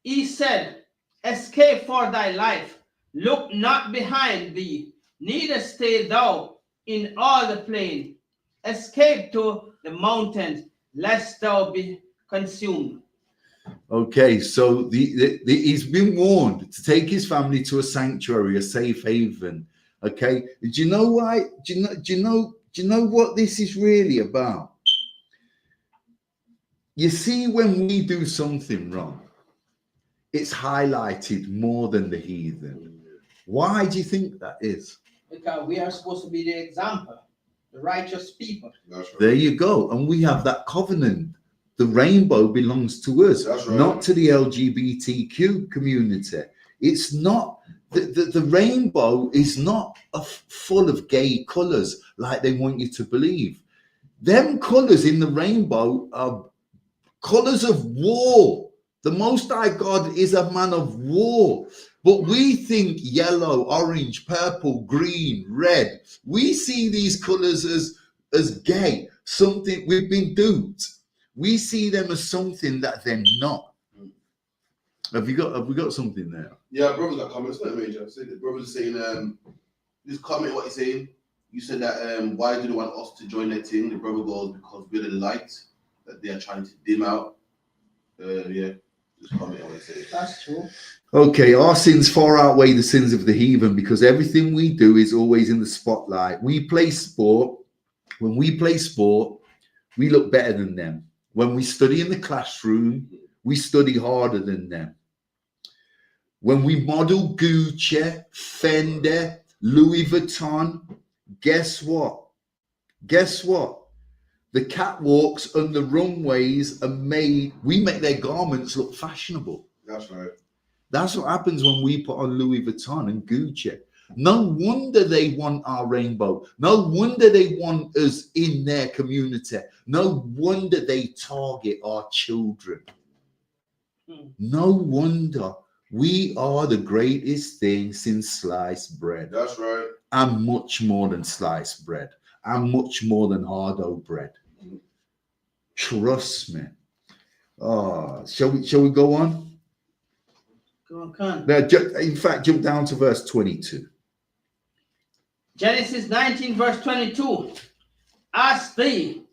he said, Escape for thy life. Look not behind thee, neither stay thou in all the plain. Escape to the mountains, lest thou be consumed. Okay, so he's been warned to take his family to a sanctuary, a safe haven. Okay, do you know why? Do you know what this is really about? You see, when we do something wrong, it's highlighted more than the heathen. Why do you think that is? Because we are supposed to be the example, the righteous people. That's right. There you go. And we have that covenant. The rainbow belongs to us, That's right. not to the LGBTQ community. It's not, the rainbow is not full of gay colors like they want you to believe. Them colors in the rainbow are colors of war. The Most High God is a man of war. But we think yellow, orange, purple, green, red. We see these colors as gay, something we've been duped. We see them as something that they're not. Have we got something there? Yeah, brother's got comments, not major. So the brother's saying, this comment, what he's saying, you said that why do they want us to join their team? The brother goes, because we're the light that they are trying to dim out. Yeah, just comment what he's saying. That's true. Okay, our sins far outweigh the sins of the heathen because everything we do is always in the spotlight. We play sport. When we play sport, we look better than them. When we study in the classroom, we study harder than them. When we model Gucci, Fender, Louis Vuitton, guess what? Guess what? The catwalks and the runways are made, we make their garments look fashionable. That's right. That's what happens when we put on Louis Vuitton and Gucci. No wonder they want our rainbow. No wonder they want us in their community. No wonder they target our children. No wonder. We are the greatest thing since sliced bread. That's right. And much more than sliced bread. And much more than hard-o bread. Trust me. Shall we go on? Go on. Now, in fact, jump down to verse 22. Genesis 19, verse 22. As thee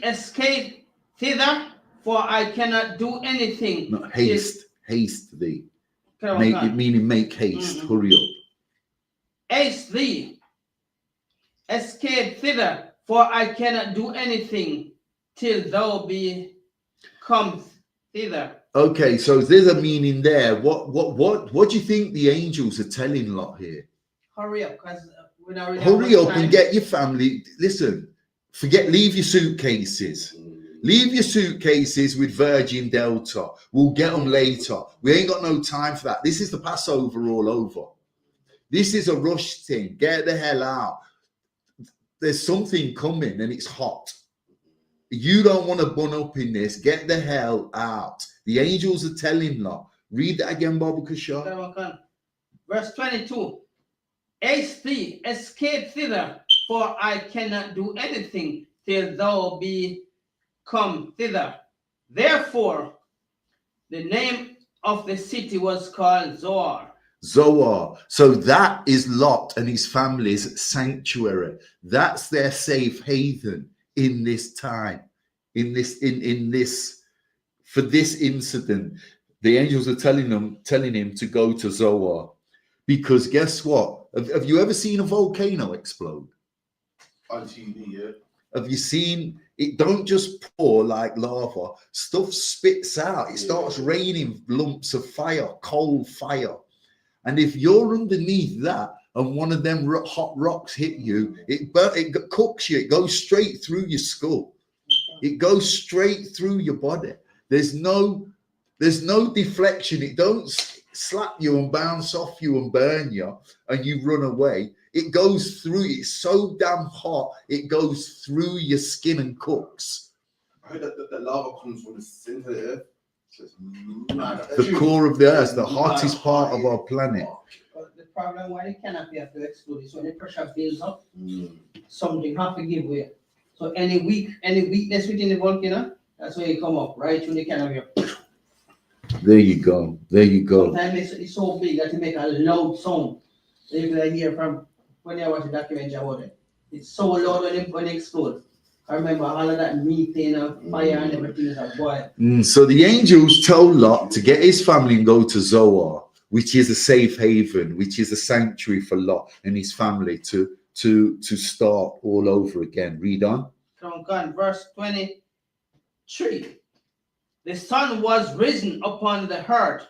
escape thither, for I cannot do anything. Not haste thee. Meaning Make haste, hurry up. Haste thee, escape thither, for I cannot do anything till thou be come thither. Okay, so there's a meaning there. What do you think the angels are telling Lot here? Hurry up, because we're not really hurry up and get your family. Listen, leave your suitcases. Leave your suitcases with Virgin Delta. We'll get them later. We ain't got no time for that. This is the Passover all over. This is a rush thing. Get the hell out. There's something coming and it's hot. You don't want to bun up in this. Get the hell out. The angels are telling Lot. Read that again, Baba Kushar. Verse 22. Haste thee, escape thither, for I cannot do anything till thou be come thither. Therefore, the name of the city was called Zoar. Zoar. So that is Lot and his family's sanctuary. That's their safe haven in this time. For this incident, the angels are telling him to go to Zoar. Because guess what? Have you ever seen a volcano explode? On TV, yeah. Have you seen it? Don't just pour like lava. Stuff spits out. It starts raining lumps of fire, cold fire. And if you're underneath that and one of them hot rocks hit you, it cooks you. It goes straight through your skull. It goes straight through your body. There's no deflection. It don't slap you and bounce off you and burn you and you run away. It goes through. It's so damn hot. It goes through your skin and cooks. I heard that the lava comes from the center of the earth. The core of the earth, the hottest part of our planet. But the problem why the canopy have to explode is when the pressure builds up, something have to give way. So any weakness within the volcano, that's where you come up, right through the canopy. There you go. There you go. Sometimes it's so big that it make a loud sound. So you can hear from when I watch the documentary about it. It's so loud when it explodes. I remember all of that methane and fire and everything is a boy. So the angels told Lot to get his family and go to Zoar, which is a safe haven, which is a sanctuary for Lot and his family to start all over again. Read on. Come on, verse 23. The sun was risen upon the earth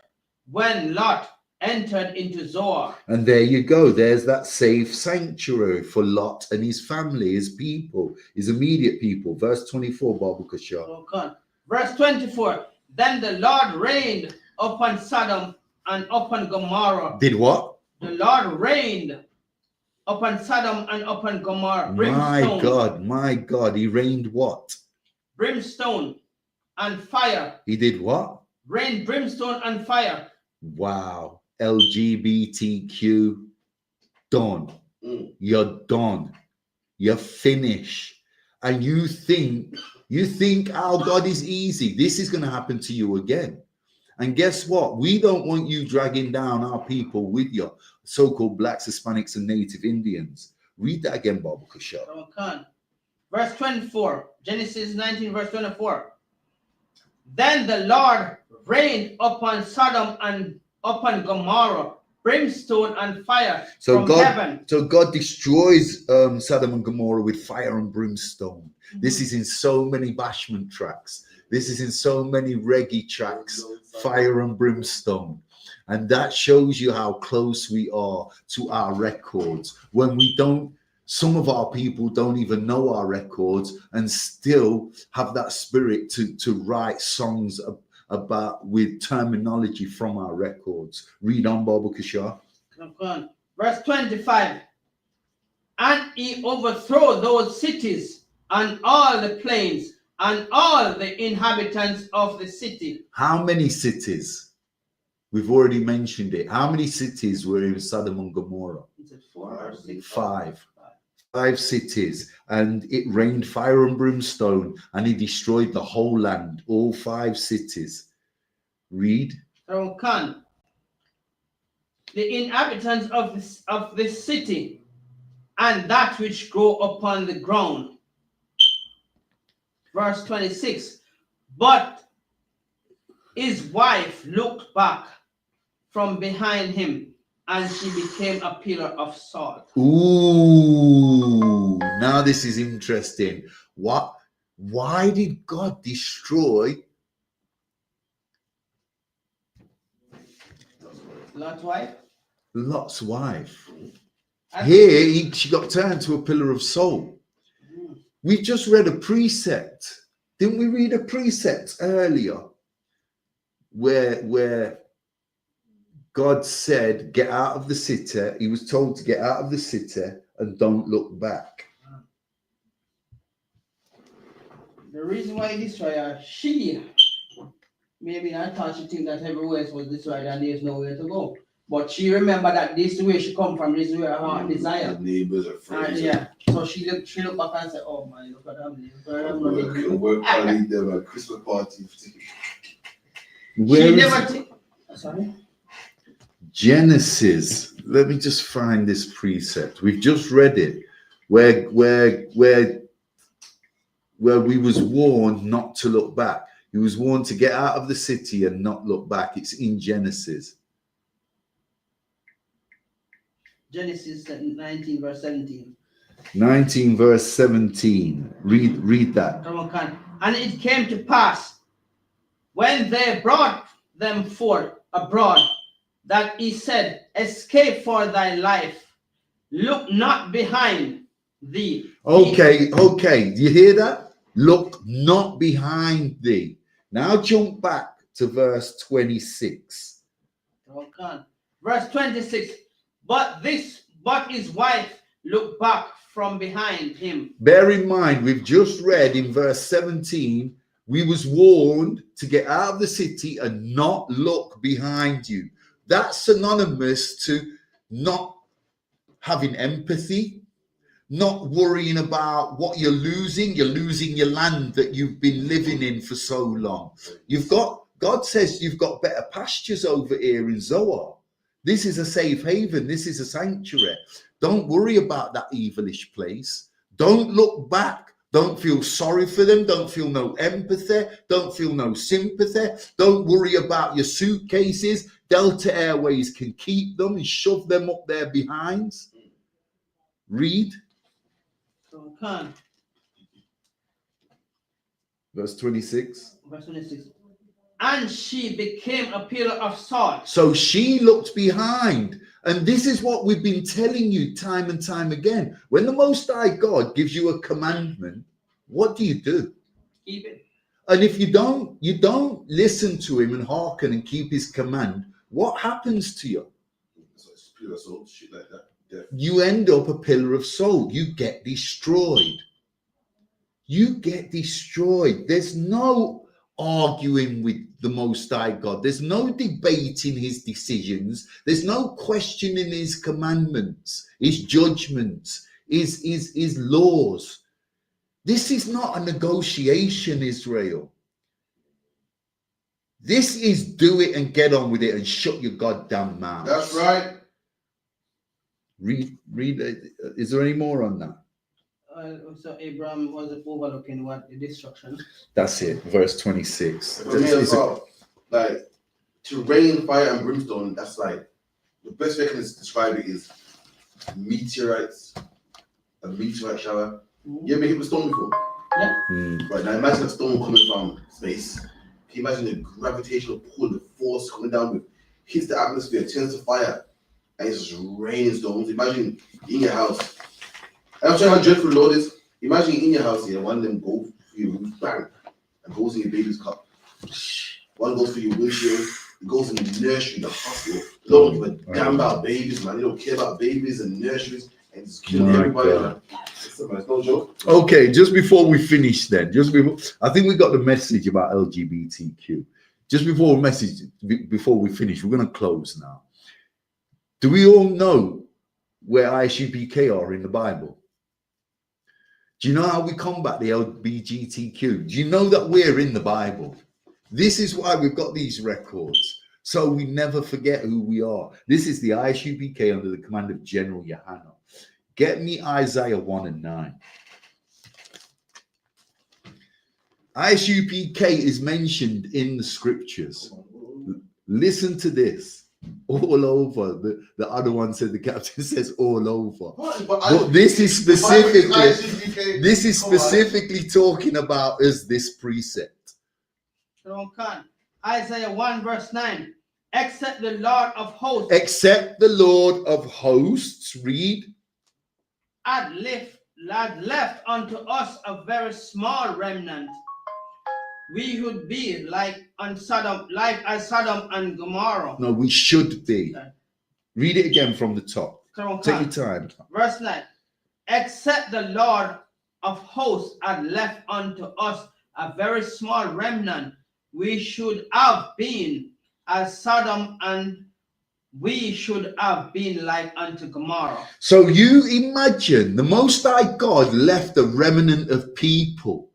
when Lot entered into Zoar. And there you go. There's that safe sanctuary for Lot and his family, his people, his immediate people. Verse 24, Babu Kashar. Come on. Verse 24. Then the Lord rained upon Sodom and upon Gomorrah. Did what? The Lord rained upon Sodom and upon Gomorrah. My God. He rained what? Brimstone and fire. He did what? Rained brimstone and fire. Wow. LGBTQ, done. You're done. You're finished. And you think our God is easy. This is going to happen to you again. And guess what? We don't want you dragging down our people with your so-called blacks, Hispanics, and native Indians. Read that again, Babu Kashar. Okay. Verse 24. Genesis 19, verse 24. Then the Lord rained upon Sodom and upon Gomorrah brimstone and fire from heaven. So God destroys Sodom and Gomorrah with fire and brimstone. This is in so many bashment tracks. This is in so many reggae tracks, fire and brimstone. And that shows you how close we are to our records. When we don't, some of our people don't even know our records and still have that spirit to write songs about with terminology from our records. Read on, Babu Kashar. Verse 25. And he overthrew those cities and all the plains and all the inhabitants of the city. How many cities? We've already mentioned it. How many cities were in Sodom and Gomorrah? Is it 4 or 6? 5. 5 cities, and it rained fire and brimstone, and he destroyed the whole land, all 5 cities. Read. The inhabitants of this city and that which grow upon the ground. Verse 26. But his wife looked back from behind him, and she became a pillar of salt. Ooh, now this is interesting. Why did God destroy Lot's wife? Lot's wife? Here, she got turned to a pillar of salt. We just read a precept. Didn't we read a precept earlier where God said, get out of the city. He was told to get out of the city and don't look back. The reason why he destroyed her, maybe I thought she think that everywhere was destroyed and there's nowhere to go. But she remembered that this is where she come from, this is where her heart desire. The neighbors are friends. Yeah. So she looked back and said, oh my, look at them. Work party, them a Christmas party. Sorry? Genesis. Let me just find this precept. We've just read it, where we was warned not to look back. He was warned to get out of the city and not look back. It's in Genesis. Genesis 19, verse 17. 19, verse 17. Read that. And it came to pass, when they brought them forth abroad, that he said, escape for thy life, look not behind thee. Okay. You hear that? Look not behind thee. Now jump back to verse 26. Verse 26. But his wife looked back from behind him. Bear in mind, we've just read in verse 17, we was warned to get out of the city and not look behind you. That's synonymous to not having empathy, not worrying about what you're losing. You're losing your land that you've been living in for so long. God says you've got better pastures over here in Zoar. This is a safe haven. This is a sanctuary. Don't worry about that evilish place. Don't look back. Don't feel sorry for them. Don't feel no empathy. Don't feel no sympathy. Don't worry about your suitcases. Delta Airways can keep them and shove them up their behinds. Read. Verse 26. Verse 26. And she became a pillar of salt. So she looked behind. And this is what we've been telling you time and time again. When the Most High God gives you a commandment, what do? Keep it. And if you don't listen to him and hearken and keep his command, what happens to you? So it's pure soul, shit like that. Definitely. You end up a pillar of salt. You get destroyed. You get destroyed. There's no arguing with the Most High God. There's no debating his decisions. There's no questioning his commandments, his judgments, his laws. This is not a negotiation, Israel. This is do it and get on with it and shut your goddamn mouth. That's right. Read. Is there any more on that? So Abraham was overlooking what the destruction. That's it. Verse 26. For me as well, like to rain fire and brimstone. That's like the best way I can describe it is meteorites. A meteorite shower. You ever hit a storm before? Yeah. Right, now imagine a storm coming from space. Can you imagine the gravitational pull, the force coming down with hits the atmosphere, turns to fire, and it's just raining storms. Imagine in your house. I'm sure how dreadful the Lord is. Imagine in your house here, one of them go for your roof, bang, and goes in your baby's cup. One goes for your windshield, it goes in the nursery, the hospital. They don't give a damn about babies, man. They don't care about babies and nurseries, and it's killing everybody, man. It's no joke. Okay, just before we finish then, I think we got the message about LGBTQ. Just before we finish, we're going to close now. Do we all know where ISUPK are in the Bible? Do you know how we combat the LGBTQ? Do you know that we're in the Bible? This is why we've got these records, so we never forget who we are. This is the ISUPK under the command of General Yohana. Get me Isaiah 1 and 9. ISUPK is mentioned in the scriptures. Listen to this. All over. The other one said, the captain says all over. But this is specifically talking about as this precept. Isaiah 1 verse 9. Except the Lord of hosts. Except the Lord of hosts. Read. Had left unto us a very small remnant. We would be like as Sodom and Gomorrah. No, we should be. Okay. Read it again from the top. Take your time. Verse 9. Except the Lord of hosts had left unto us a very small remnant, we should have been as Sodom, and we should have been like unto Gomorrah. So you imagine the Most High God left a remnant of people.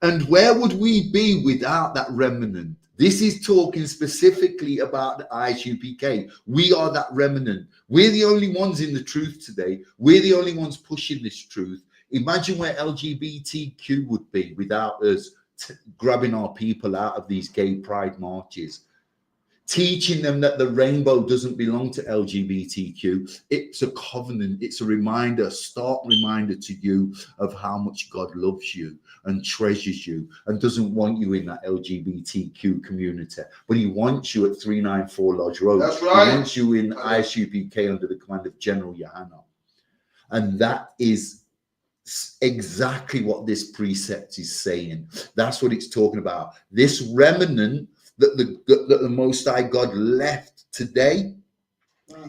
And where would we be without that remnant? This is talking specifically about the ISUPK. We are that remnant. We're the only ones in the truth today. We're the only ones pushing this truth. Imagine where LGBTQ would be without us grabbing our people out of these gay pride marches. Teaching them that the rainbow doesn't belong to LGBTQ. It's a covenant. It's a reminder, a stark reminder to you of how much God loves you and treasures you and doesn't want you in that LGBTQ community. But he wants you at 394 Lodge Road. That's right. He wants you in ISUPK under the command of General Yohana. And that is exactly what this precept is saying. That's what it's talking about. This remnant that the Most High God left today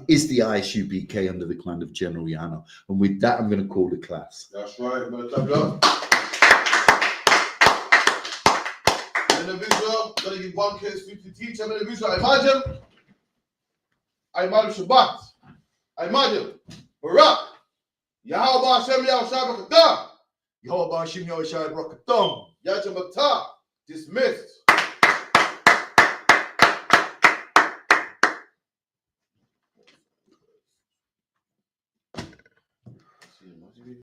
is the ISUPK under the command of General Yohana. And with that, I'm going to call the class. That's right. I'm going to clap it up. Individual, going to give one case to the teacher. Individual, I imagine Shabbat. I imagine Barak. Yahweh Hashem Yahushua B'Katah. Yahweh Hashem Yahushua B'Katah. Yajamata. Dismissed.